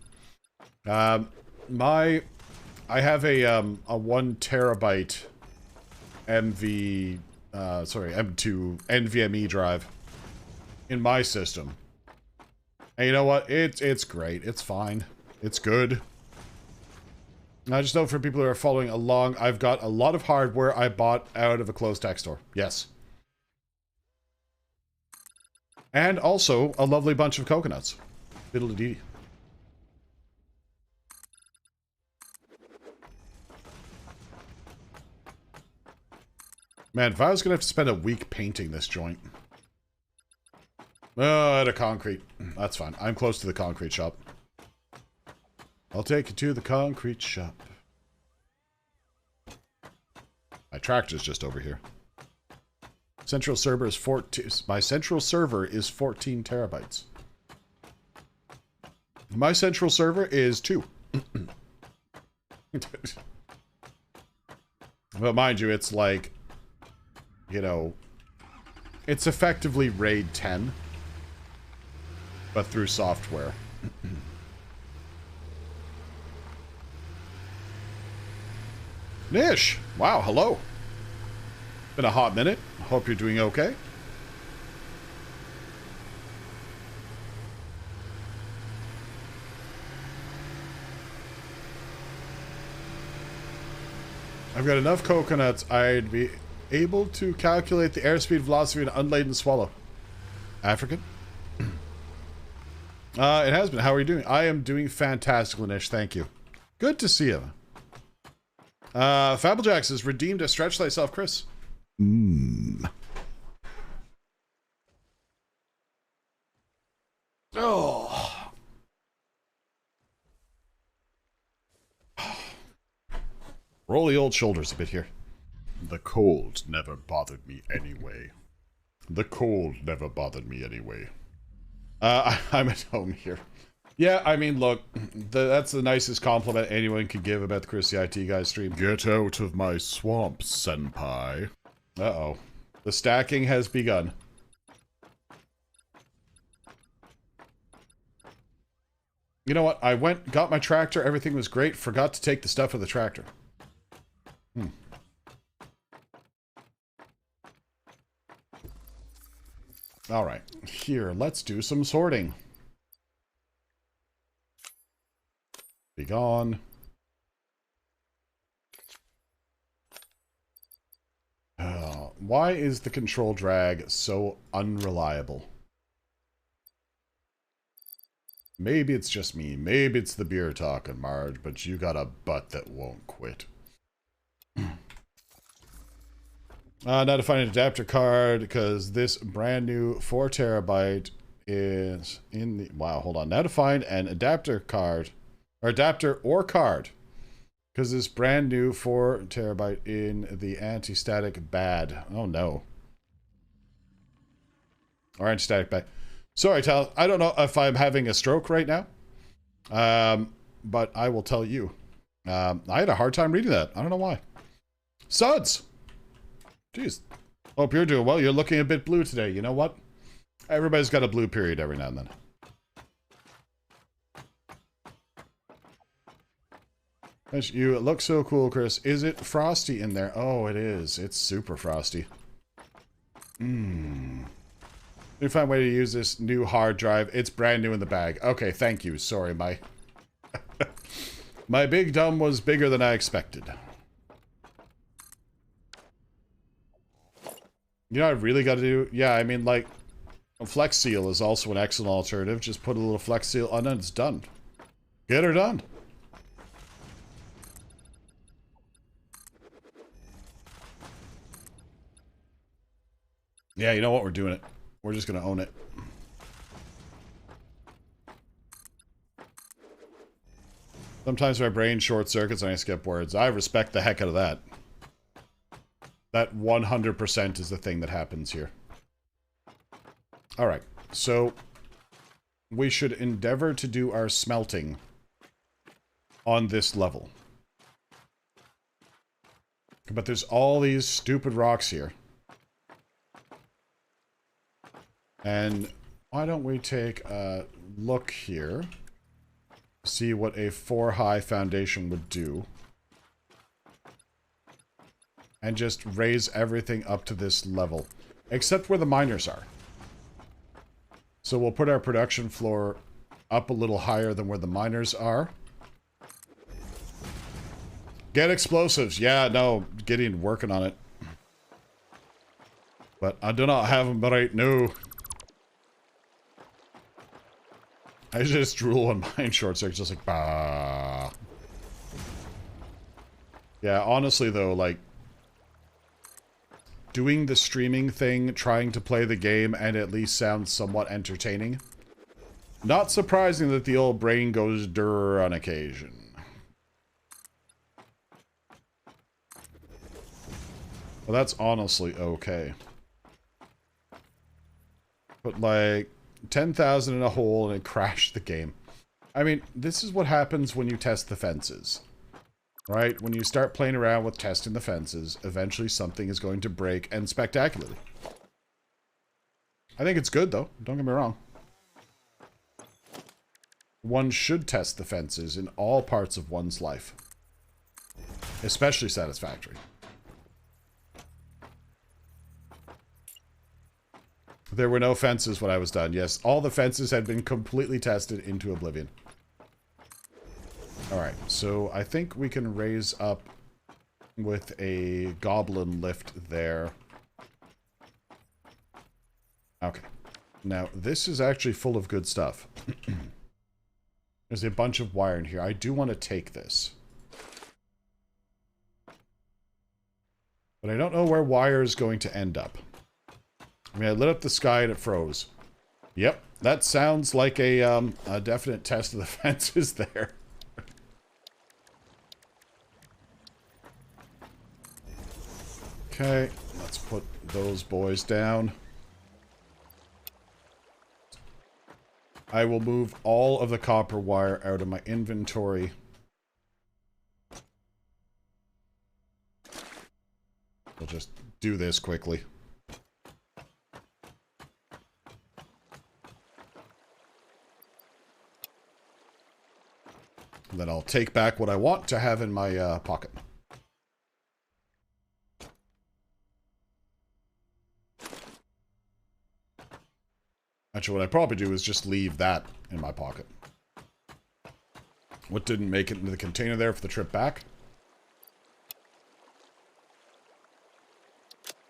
I have a 1 terabyte M2 NVMe drive in my system. And you know what? It's great. It's fine. It's good. I just know for people who are following along, I've got a lot of hardware I bought out of a closed tech store. Yes. And also a lovely bunch of coconuts. Fiddle-de-dee. Man, if I was gonna have to spend a week painting this joint. Oh, at a concrete. That's fine. I'm close to the concrete shop. I'll take you to the concrete shop. My tractor's just over here. Central server is 14. My central server is 14 terabytes. My central server is 2. But mind you, it's like, you know, it's effectively RAID 10, but through software. Nish! Wow, hello. Been a hot minute. Hope you're doing okay. I've got enough coconuts, I'd be able to calculate the airspeed velocity of an unladen swallow. African? It has been. How are you doing? I am doing fantastic, Nish. Thank you. Good to see you. Fablejacks has redeemed a stretch thyself, Chris. Oh. Roll the old shoulders a bit here. The cold never bothered me anyway. The cold never bothered me anyway. I'm at home here. Yeah, I mean, look, that's the nicest compliment anyone could give about the Chris the IT Guy stream. Get out of my swamp, senpai. Uh-oh. The stacking has begun. You know what? I went, got my tractor, everything was great, forgot to take the stuff of the tractor. Alright, here, let's do some sorting. Be gone. Why is the control drag so unreliable? Maybe it's just me. Maybe it's the beer talking, Marge, but you got a butt that won't quit. Now to find an adapter card, because this brand new 4 terabyte is in the... Wow, hold on. Now to find an adapter card, or adapter or card, Because this brand new 4 terabyte in the anti-static bad. Oh no. Or anti-static bad. Sorry, Tal. I don't know if I'm having a stroke right now. But I will tell you. I had a hard time reading that. I don't know why. Suds! Jeez. Hope you're doing well. You're looking a bit blue today. You know what? Everybody's got a blue period every now and then. You look so cool, Chris. Is it frosty in there? Oh, it is. It's super frosty. Let me find a way to use this new hard drive. It's brand new in the bag. Okay, thank you. Sorry, my... my big dumb was bigger than I expected. You know what I really got to do? Yeah, I mean, like, Flex Seal is also an excellent alternative. Just put a little Flex Seal on and it's done. Get her done. Yeah, you know what? We're doing it. We're just going to own it. Sometimes my brain short circuits and I skip words. I respect the heck out of that. That 100% is the thing that happens here. Alright, so we should endeavor to do our smelting on this level. But there's all these stupid rocks here. And why don't we take a look here, see what a 4-high foundation would do, and just raise everything up to this level, except where the miners are. So we'll put our production floor up a little higher than where the miners are. Get explosives. Yeah, no, getting working on it. But I do not have them right now. I just drool on mine short circuits, just like, bah. Yeah, honestly though, like, doing the streaming thing, trying to play the game, and at least sound somewhat entertaining. Not surprising that the old brain goes durr on occasion. Well, that's honestly okay. But like, 10,000 in a hole and it crashed the game. I mean, this is what happens when you test the fences. Right? When you start playing around with testing the fences, eventually something is going to break, and spectacularly. I think it's good, though. Don't get me wrong. One should test the fences in all parts of one's life. Especially Satisfactory. There were no fences when I was done. Yes, all the fences had been completely tested into oblivion. Alright, so I think we can raise up with a goblin lift there. Okay. Now, this is actually full of good stuff. There's a bunch of wire in here. I do want to take this. But I don't know where wire is going to end up. I mean, I lit up the sky and it froze. Yep, that sounds like a definite test of the fences there. Okay, let's put those boys down. I will move all of the copper wire out of my inventory. We'll just do this quickly. And then I'll take back what I want to have in my pocket. Actually, what I probably do is just leave that in my pocket. What didn't make it into the container there for the trip back?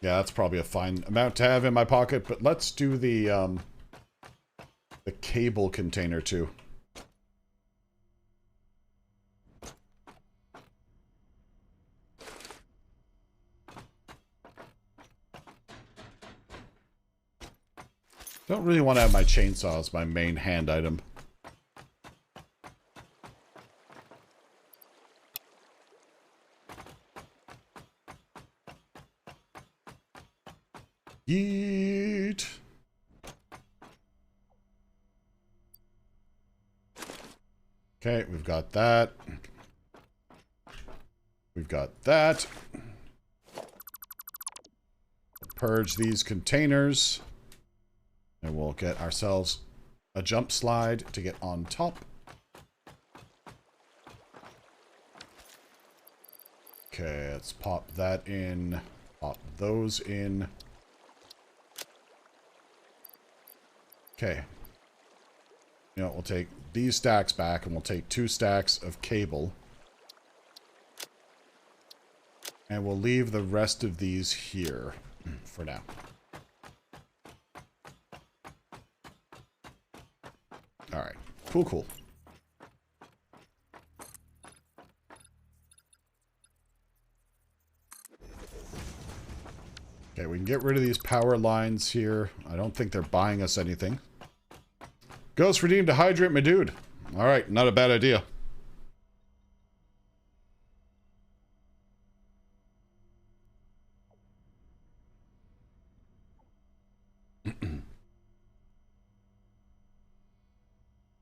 Yeah, that's probably a fine amount to have in my pocket, but let's do the cable container too. Don't really want to have my chainsaw as my main hand item. Yeet. Okay, we've got that. We've got that. Purge these containers. And we'll get ourselves a jump slide to get on top. Okay, let's pop that in. Pop those in. Okay. You know, we'll take these stacks back and we'll take 2 stacks of cable. And we'll leave the rest of these here for now. Alright. Cool, cool. Okay, we can get rid of these power lines here. I don't think they're buying us anything. Ghost redeemed to hydrate my dude. Alright, not a bad idea.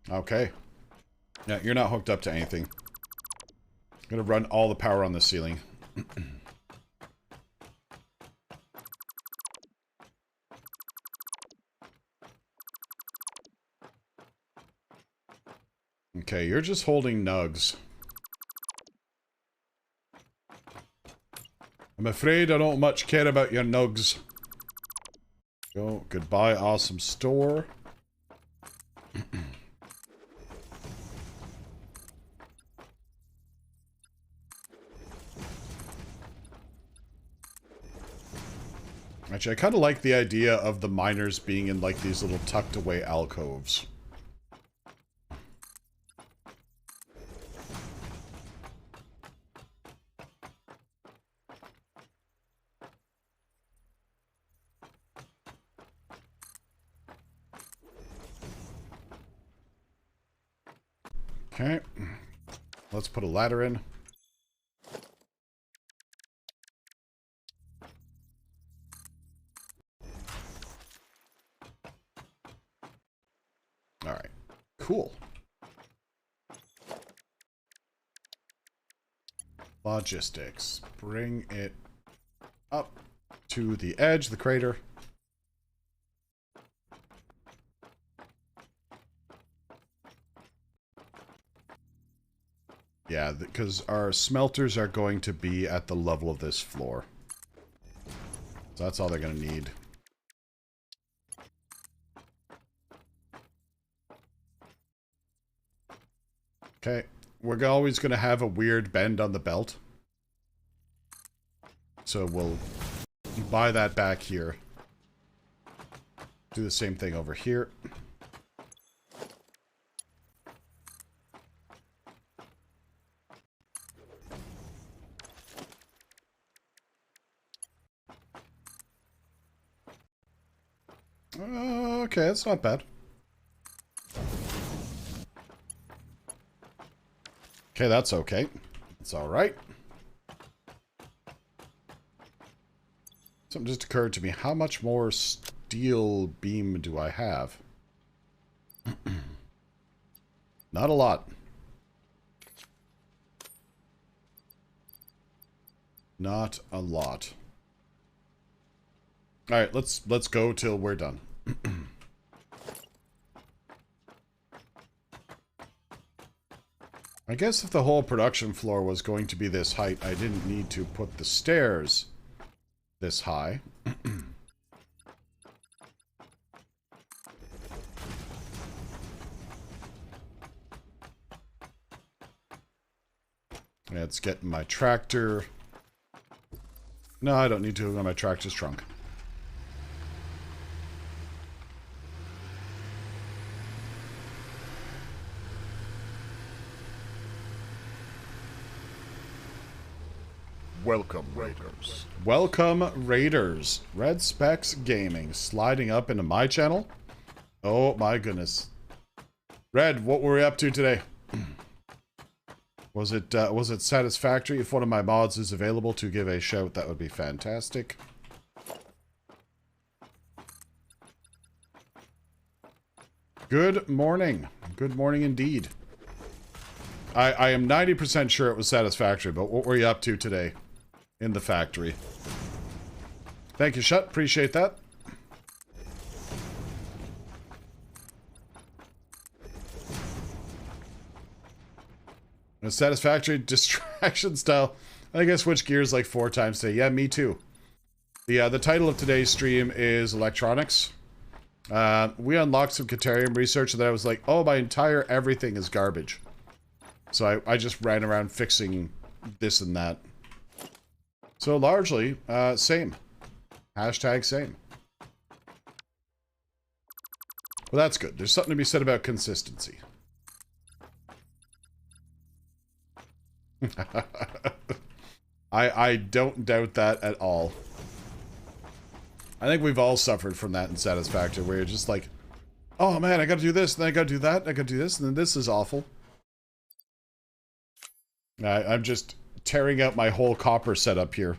Okay. Yeah, you're not hooked up to anything. I'm gonna run all the power on the ceiling. Okay, you're just holding nugs. I'm afraid I don't much care about your nugs. Go, goodbye, awesome store. Actually, I kind of like the idea of the miners being in, like, these little tucked-away alcoves. Okay. Let's put a ladder in. Alright. Cool. Logistics. Bring it up to the edge, the crater. Yeah, because our smelters are going to be at the level of this floor. So that's all they're going to need. Okay, we're always going to have a weird bend on the belt. So we'll buy that back here. Do the same thing over here. Okay, that's not bad. Okay, that's okay. It's alright. Something just occurred to me. How much more steel beam do I have? Not a lot. Not a lot. Alright, let's go till we're done. I guess if the whole production floor was going to be this height, I didn't need to put the stairs this high. Let's get my tractor. No, I don't need to on my tractor's trunk. Welcome, Raiders. Welcome, Raiders. Red Specs Gaming sliding up into my channel. Oh my goodness. Red, what were we up to today? Was it satisfactory? If one of my mods is available to give a shout, that would be fantastic. Good morning. Good morning indeed. I am 90% sure it was Satisfactory, but what were you up to today in the factory? Thank you, Shut. Appreciate that. A Satisfactory distraction style. I think I switched gears like 4 times today. Yeah, me too. The title of today's stream is Electronics. We unlocked some Caterium research and then I was like, oh, my entire everything is garbage. So I just ran around fixing this and that. So largely, same. Hashtag same. Well, that's good. There's something to be said about consistency. I don't doubt that at all. I think we've all suffered from that in Satisfactory, where you're just like, oh man, I gotta do this, then I gotta do that, I gotta do this, and then this is awful. I'm just tearing out my whole copper setup here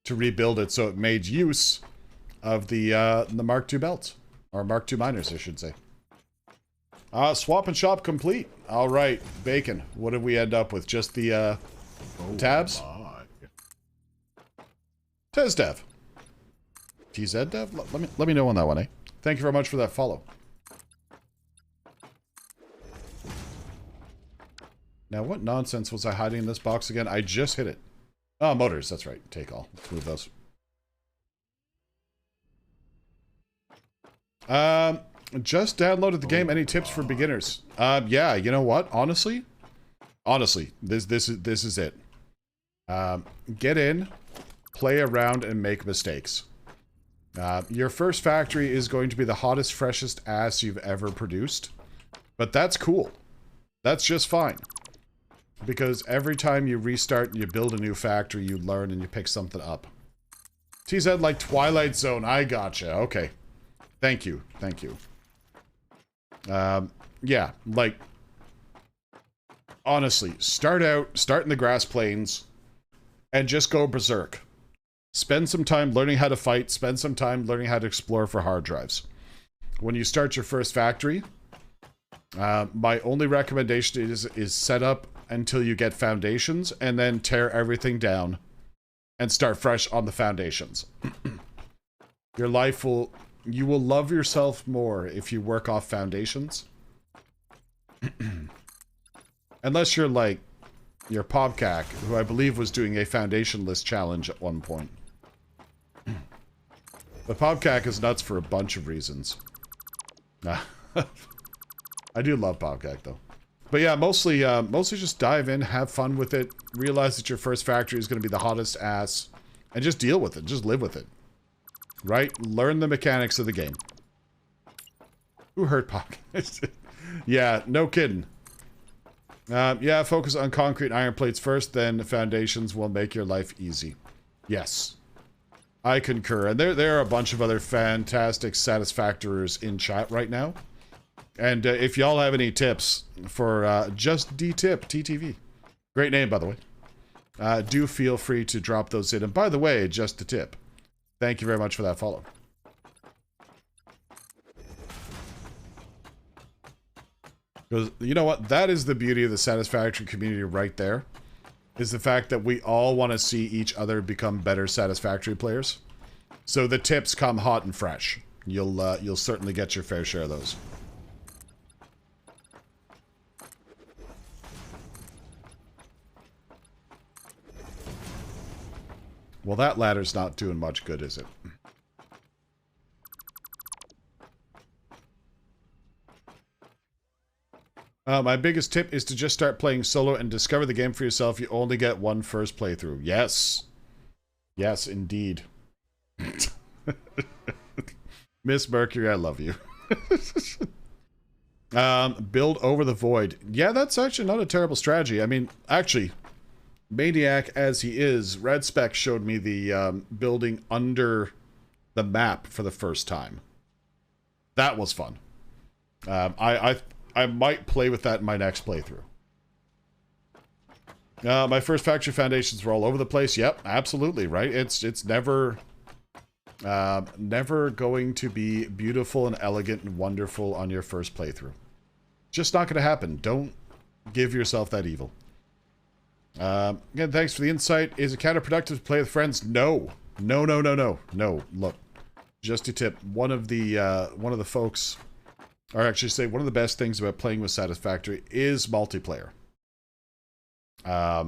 to rebuild it so it made use of the Mark II belts. Or Mark II miners, I should say. Swap and shop complete. Alright, Bacon. What did we end up with? Just the tabs? TezDev. TZDev? Let me know on that one, eh? Thank you very much for that follow. Now, what nonsense was I hiding in this box again? I just hit it. Oh, motors. That's right. Take all. Let's move those. Just downloaded the game. Any tips for beginners? Yeah, you know what? Honestly, this is it. Get in, play around, and make mistakes. Your first factory is going to be the hottest, freshest ass you've ever produced. But that's cool. That's just fine. Because every time you restart and you build a new factory, you learn and you pick something up. TZ like Twilight Zone. I gotcha. Okay. Thank you. Thank you. Yeah, like, honestly, start in the grass plains and just go berserk. Spend some time learning how to fight, spend some time learning how to explore for hard drives. When you start your first factory, my only recommendation is set up until you get foundations and then tear everything down and start fresh on the foundations. Your life will... You will love yourself more if you work off foundations. Unless you're like your Popcac, who I believe was doing a foundation-less challenge at one point. The Popcac is nuts for a bunch of reasons. I do love Popcac though. But yeah, mostly just dive in, have fun with it, realize that your first factory is going to be the hottest ass, and just deal with it, just live with it. Right? Learn the mechanics of the game. Who hurt Pock? Yeah, no kidding. Yeah, focus on concrete and iron plates first, then the foundations will make your life easy. Yes. I concur. And there are a bunch of other fantastic Satisfactorers in chat right now. And if y'all have any tips for just D-Tip, TTV. Great name, by the way. Do feel free to drop those in. And by the way, just a tip. Thank you very much for that follow. Because, you know what? That is the beauty of the Satisfactory community right there. Is the fact that we all want to see each other become better Satisfactory players. So the tips come hot and fresh. You'll certainly get your fair share of those. Well, that ladder's not doing much good, is it? My biggest tip is to just start playing solo and discover the game for yourself. You only get one first playthrough. Yes. Yes, indeed. Miss Mercury, I love you. Build over the void. Yeah, that's actually not a terrible strategy. I mean, actually... Maniac as he is, Red Spec showed me the building under the map for the first time. That was fun. I might play with that in my next playthrough. My first factory foundations were all over the place. Yep, absolutely, right? It's never Never going to be beautiful and elegant and wonderful on your first playthrough. Just not going to happen. Don't give yourself that evil. Again, thanks for the insight. Is it counterproductive to play with friends? No. No, no, no, no. No. Look, just a tip. One of the folks, or actually say one of the best things about playing with Satisfactory is multiplayer. I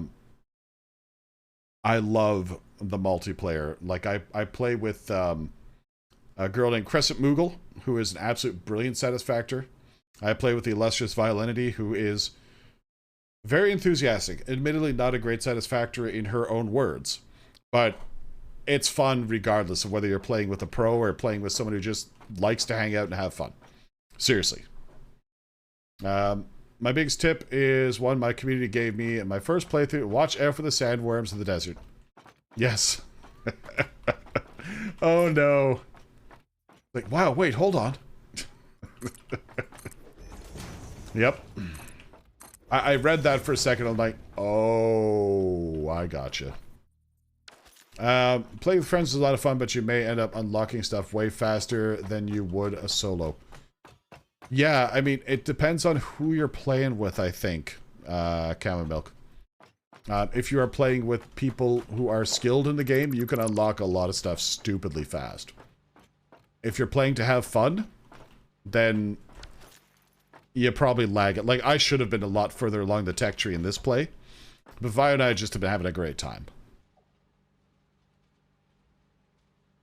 love the multiplayer. Like, I play with a girl named Crescent Moogle, who is an absolute brilliant Satisfactor. I play with the illustrious Violinity, who is very enthusiastic. Admittedly, not a great Satisfactory in her own words, but it's fun regardless of whether you're playing with a pro or playing with someone who just likes to hang out and have fun. Seriously. My biggest tip is one my community gave me in my first playthrough. Watch out for the sandworms in the desert. Yes. Oh no. Like, wow, wait, hold on. Yep. I read that for a second. I'm like, oh, I gotcha. Playing with friends is a lot of fun, but you may end up unlocking stuff way faster than you would a solo. Yeah, I mean, it depends on who you're playing with, I think, Camel Milk. If you are playing with people who are skilled in the game, you can unlock a lot of stuff stupidly fast. If you're playing to have fun, then you probably lag it. Like, I should have been a lot further along the tech tree in this play, but Vi and I just have been having a great time.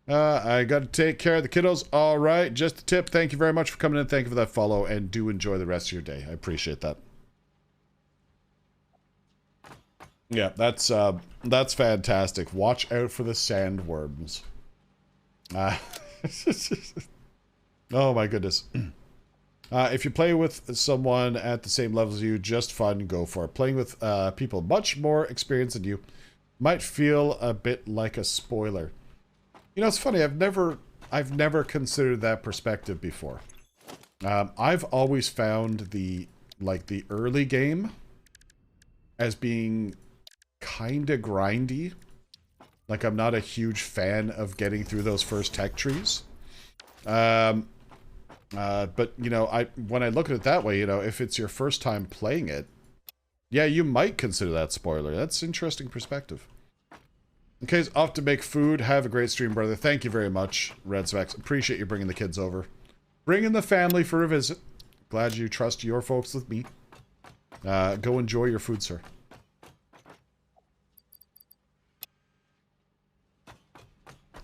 I got to take care of the kiddos. All right, just a tip. Thank you very much for coming in. Thank you for that follow, and do enjoy the rest of your day. I appreciate that. Yeah, that's fantastic. Watch out for the sandworms. Oh my goodness. If you play with someone at the same level as you, just fun, go for it. Playing with people much more experienced than you might feel a bit like a spoiler. You know, it's funny, I've never considered that perspective before. I've always found the early game as being kinda grindy. Like, I'm not a huge fan of getting through those first tech trees. But, you know, when I look at it that way, you know, if it's your first time playing it, yeah, you might consider that spoiler. That's interesting perspective. Okay, off to make food. Have a great stream, brother. Thank you very much, Red Specs. Appreciate you bringing the kids over. Bringing the family for a visit. Glad you trust your folks with me. Go enjoy your food, sir.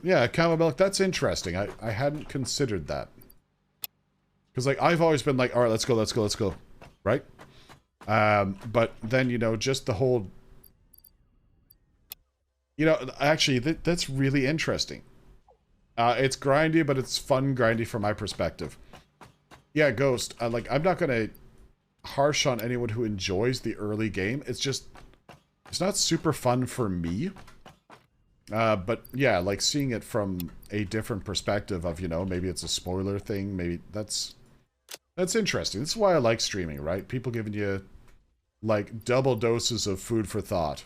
Yeah, camel milk, that's interesting. I hadn't considered that. Because, like, I've always been like, alright, let's go, let's go, let's go. Right? But then, you know, just the whole... You know, actually, that's really interesting. It's grindy, but it's fun grindy from my perspective. Yeah, Ghost, like, I'm not gonna harsh on anyone who enjoys the early game. It's just... It's not super fun for me. But yeah, like seeing it from a different perspective of, you know, maybe it's a spoiler thing, maybe that's interesting. This is why I like streaming, right? People giving you like double doses of food for thought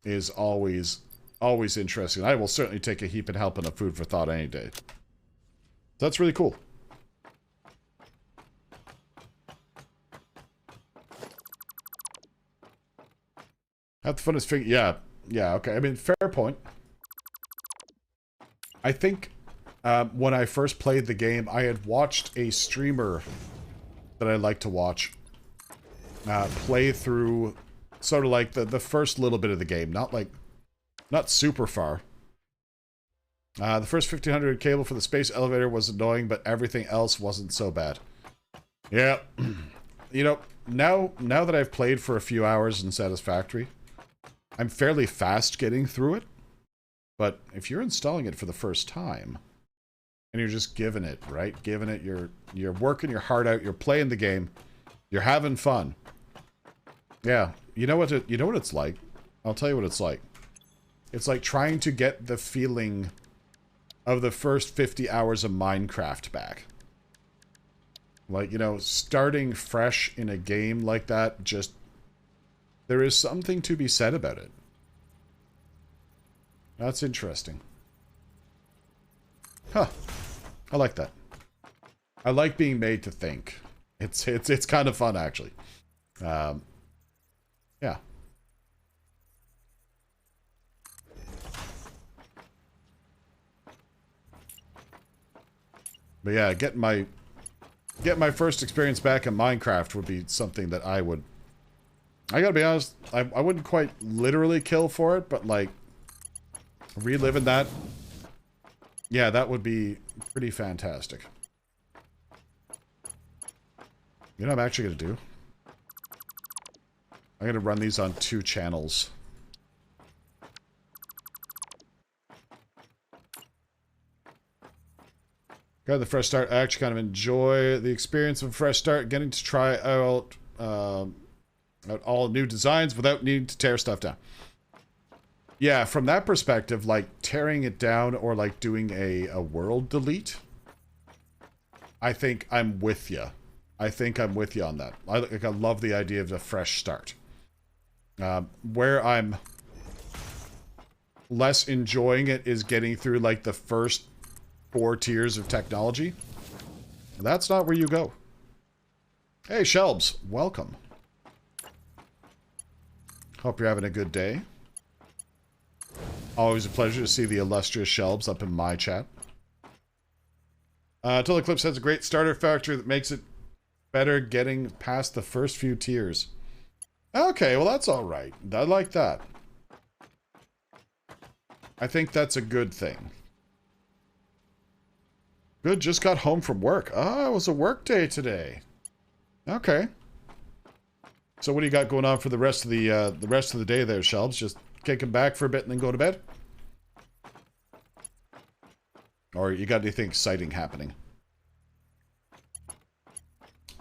is always interesting. I will certainly take a heap and helping of food for thought any day. That's really cool. Have the funnest figure. Yeah, okay. I mean, fair point. I think when I first played the game, I had watched a streamer that I like to watch play through sort of like the first little bit of the game. Not super far. The first 1500 cable for the space elevator was annoying, but everything else wasn't so bad. Yeah. You know, now that I've played for a few hours in Satisfactory, I'm fairly fast getting through it, but if you're installing it for the first time, and you're just giving it, right? Giving it, you're working your heart out, you're playing the game, you're having fun. Yeah, you know what it's like? I'll tell you what it's like. It's like trying to get the feeling of the first 50 hours of Minecraft back. Like, you know, starting fresh in a game like that, just... There is something to be said about it. That's interesting. Huh. I like that. I like being made to think. It's kind of fun, actually. Yeah. But yeah, get my first experience back in Minecraft would be something that I gotta be honest, I wouldn't quite literally kill for it, but like reliving that, yeah, that would be pretty fantastic. You know what I'm actually gonna do? I'm gonna run these on 2 channels. Got the fresh start. I actually kind of enjoy the experience of a fresh start, getting to try out all new designs without needing to tear stuff down. Yeah, from that perspective, like tearing it down or like doing a world delete, I think I'm with you. I think I'm with you on that. I love the idea of a fresh start. Where I'm less enjoying it is getting through like the first 4 tiers of technology. That's not where you go. Hey, Shelbs, welcome. Hope you're having a good day. Always a pleasure to see the illustrious Shelbs up in my chat. Total Eclipse has a great starter factor that makes it better getting past the first few tiers. Okay, well that's alright. I like that. I think that's a good thing. Good, just got home from work. Oh, it was a work day today. Okay. So what do you got going on for the rest of the day there, Shelbs? Just kicking back for a bit and then go to bed? Or you got anything exciting happening?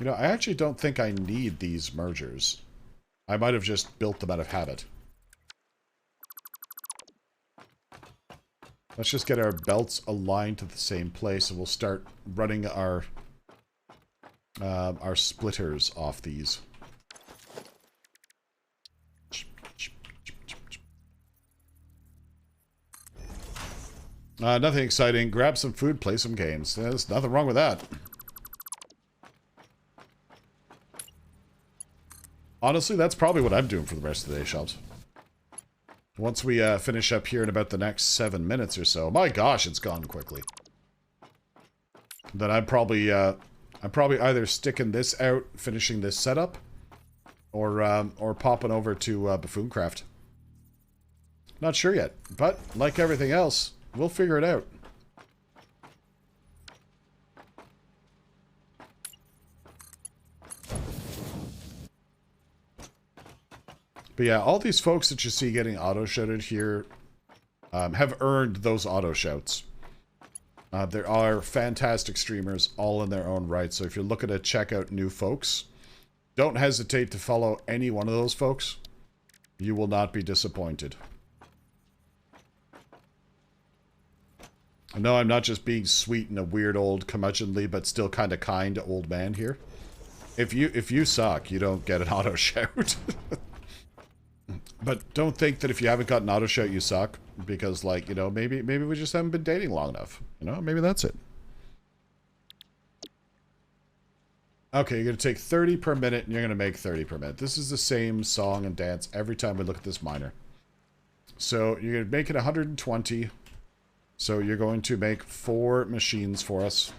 You know, I actually don't think I need these mergers. I might have just built them out of habit. Let's just get our belts aligned to the same place, and we'll start running our splitters off these. Nothing exciting. Grab some food, play some games. There's nothing wrong with that. Honestly, that's probably what I'm doing for the rest of the day, Shops. Once we finish up here in about the next 7 minutes or so. My gosh, it's gone quickly. Then I'm probably either sticking this out, finishing this setup, or popping over to Buffooncraft. Not sure yet, but like everything else, we'll figure it out. But yeah, all these folks that you see getting auto-shouted here have earned those auto-shouts. There are fantastic streamers all in their own right, so if you're looking to check out new folks, don't hesitate to follow any one of those folks. You will not be disappointed. No, I'm not just being sweet and a weird old curmudgeonly but still kind of kind old man here. If you suck, you don't get an auto-shout. But don't think that if you haven't got an auto shout you suck, because like, you know, maybe we just haven't been dating long enough. You know, maybe that's it. Okay, you're gonna take 30 per minute and you're gonna make 30 per minute. This is the same song and dance every time we look at this miner. So you're gonna make it 120. So you're going to make 4 machines for us.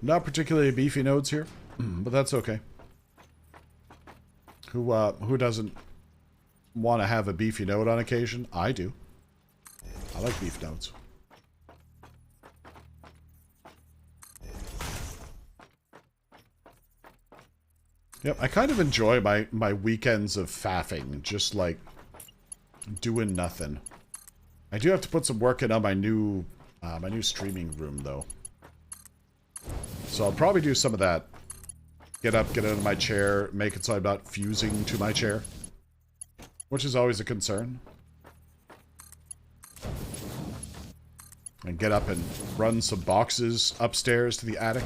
Not particularly beefy nodes here, but that's okay. Who doesn't want to have a beefy node on occasion? I do. I like beef nodes. Yep, I kind of enjoy my weekends of faffing, just like doing nothing. I do have to put some work in on my new streaming room though. So I'll probably do some of that. Get up, get out of my chair, make it so I'm not fusing to my chair. Which is always a concern. And get up and run some boxes upstairs to the attic.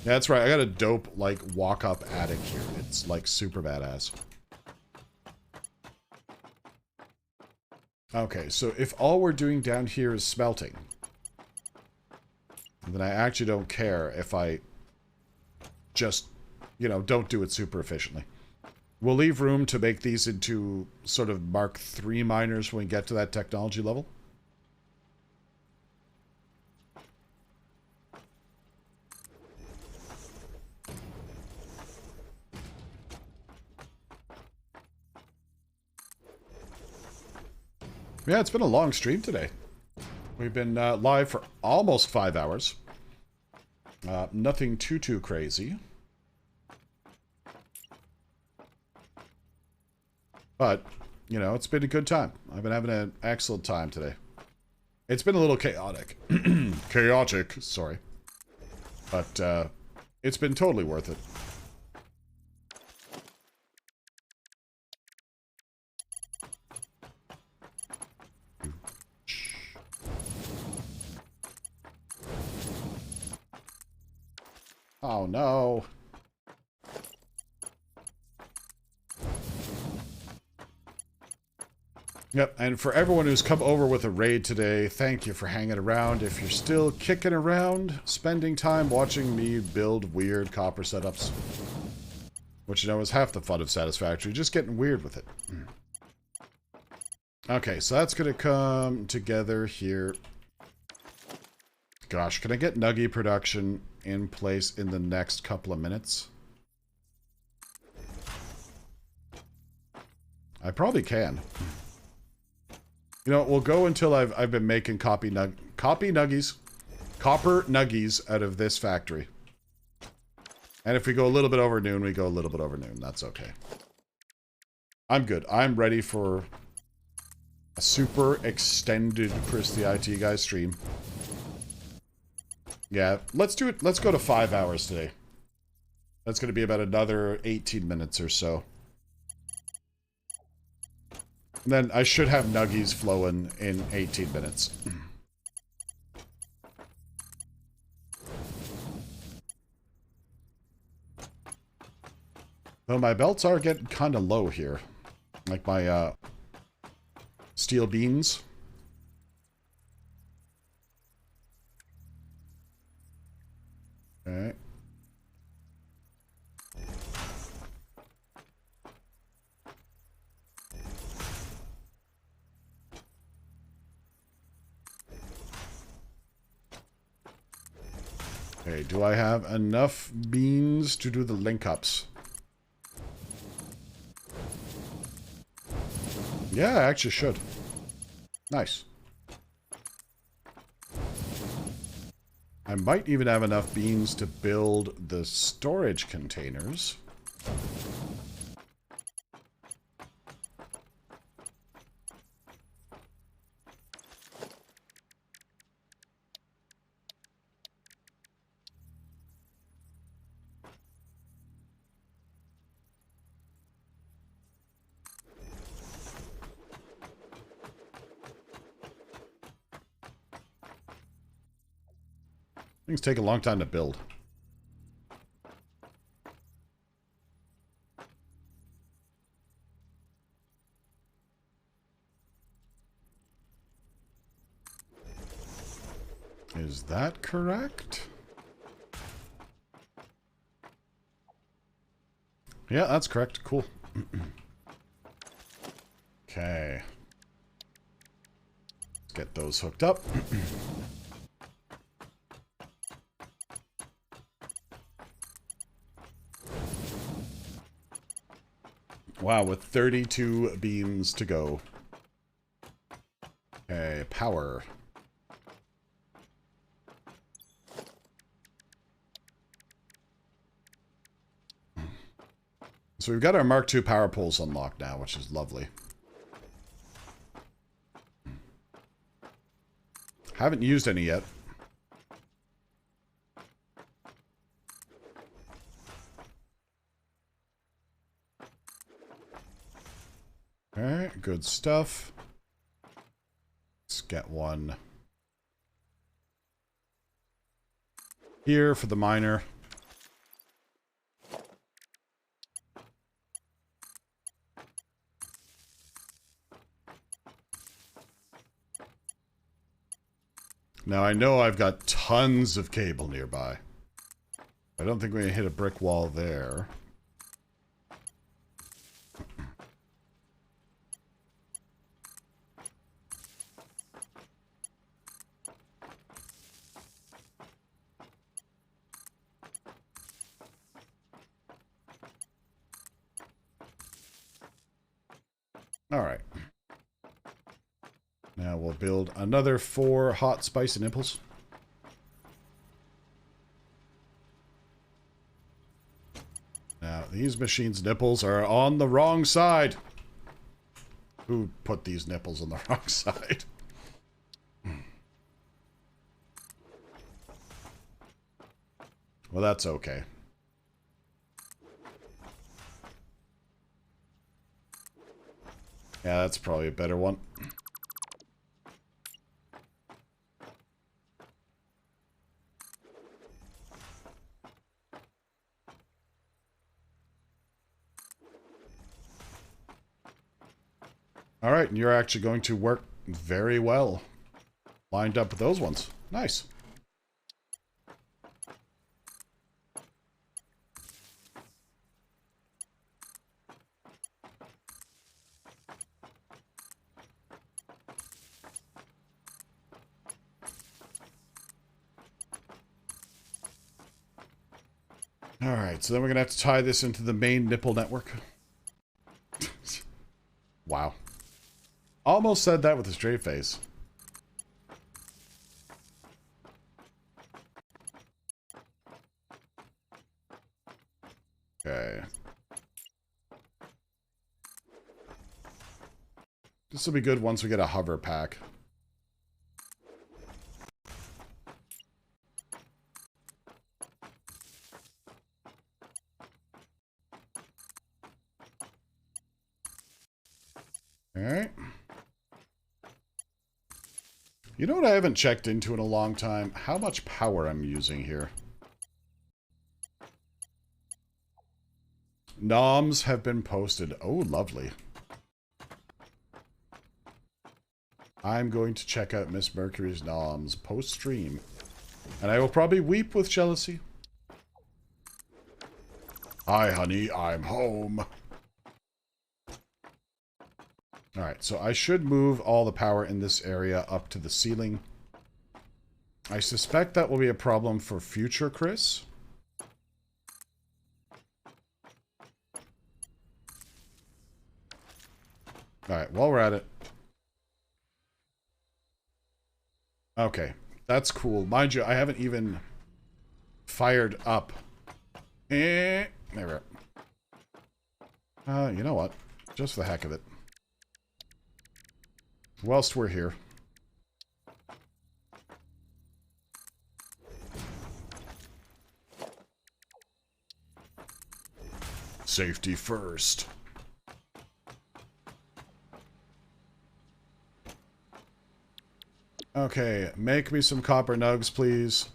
Yeah, that's right, I got a dope, like, walk-up attic here. It's, like, super badass. Okay, so if all we're doing down here is smelting, then I actually don't care if I just, you know, don't do it super efficiently. We'll leave room to make these into sort of Mark III miners when we get to that technology level. Yeah, it's been a long stream today. We've been live for almost 5 hours. Nothing too crazy. But, you know, it's been a good time. I've been having an excellent time today. It's been a little chaotic. Chaotic, sorry. But it's been totally worth it. Oh no. Yep, and for everyone who's come over with a raid today, thank you for hanging around. If you're still kicking around, spending time watching me build weird copper setups, which, you know, is half the fun of Satisfactory, just getting weird with it. Okay, so that's going to come together here. Gosh, can I get Nuggy production in place in the next couple of minutes? I probably can. You know, we'll go until I've been making copper nuggies out of this factory. And if we go a little bit over noon, we go a little bit over noon. That's okay. I'm good. I'm ready for a super extended Chris the IT Guy stream. Yeah, let's do it. Let's go to 5 hours today. That's going to be about another 18 minutes or so. And then I should have nuggies flowing in 18 minutes. Though my belts are getting kind of low here. Like my steel beams. Okay. Okay, do I have enough beans to do the link-ups? Yeah, I actually should. Nice. I might even have enough beans to build the storage containers. Things take a long time to build. Is that correct? Yeah, that's correct. Cool. Okay. Let's get those hooked up. Wow, with 32 beams to go. Okay, power. So we've got our Mark II power poles unlocked now, which is lovely. Haven't used any yet. Alright, good stuff. Let's get one here for the miner. Now, I know I've got tons of cable nearby. I don't think we're going to hit a brick wall there. Alright. Now we'll build another 4 hot spicy nipples. Now, these machines' nipples are on the wrong side. Who put these nipples on the wrong side? Well, that's okay. Yeah, that's probably a better one. Alright, and you're actually going to work very well. Lined up with those ones. Nice. Alright, so then we're going to have to tie this into the main nipple network. Wow. Almost said that with a straight face. Okay. This will be good once we get a hover pack. Alright. You know what I haven't checked into in a long time? How much power I'm using here. Noms have been posted. Oh, lovely. I'm going to check out Miss Mercury's noms post-stream. And I will probably weep with jealousy. Hi, honey, I'm home. Alright, so I should move all the power in this area up to the ceiling. I suspect that will be a problem for future Chris. Alright, while we're at it. Okay, that's cool. Mind you, I haven't even fired up. There we are. You know what? Just for the heck of it. Whilst we're here. Safety first. Okay, make me some copper nugs, please.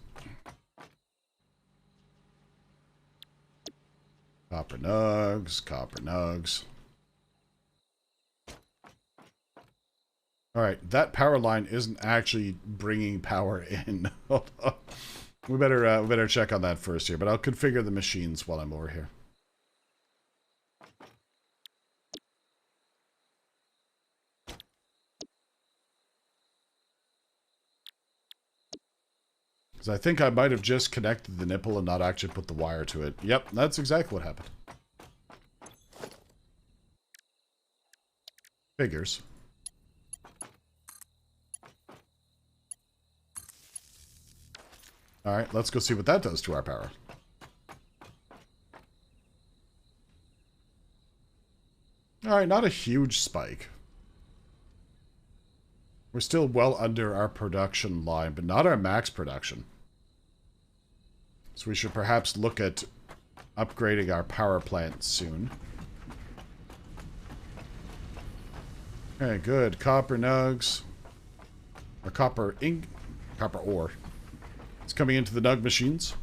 Copper nugs, copper nugs. Alright, that power line isn't actually bringing power in. we better check on that first here, but I'll configure the machines while I'm over here. Because I think I might have just connected the nipple and not actually put the wire to it. Yep, that's exactly what happened. Figures. Alright, let's go see what that does to our power. Alright, not a huge spike. We're still well under our production line, but not our max production. So we should perhaps look at upgrading our power plant soon. Okay, good. Copper nugs. Or copper ink. Copper ore. It's coming into the nug machines.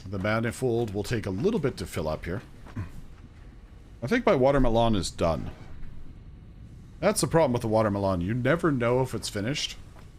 The manifold will take a little bit to fill up here. I think my watermelon is done. That's the problem with the watermelon. You never know if it's finished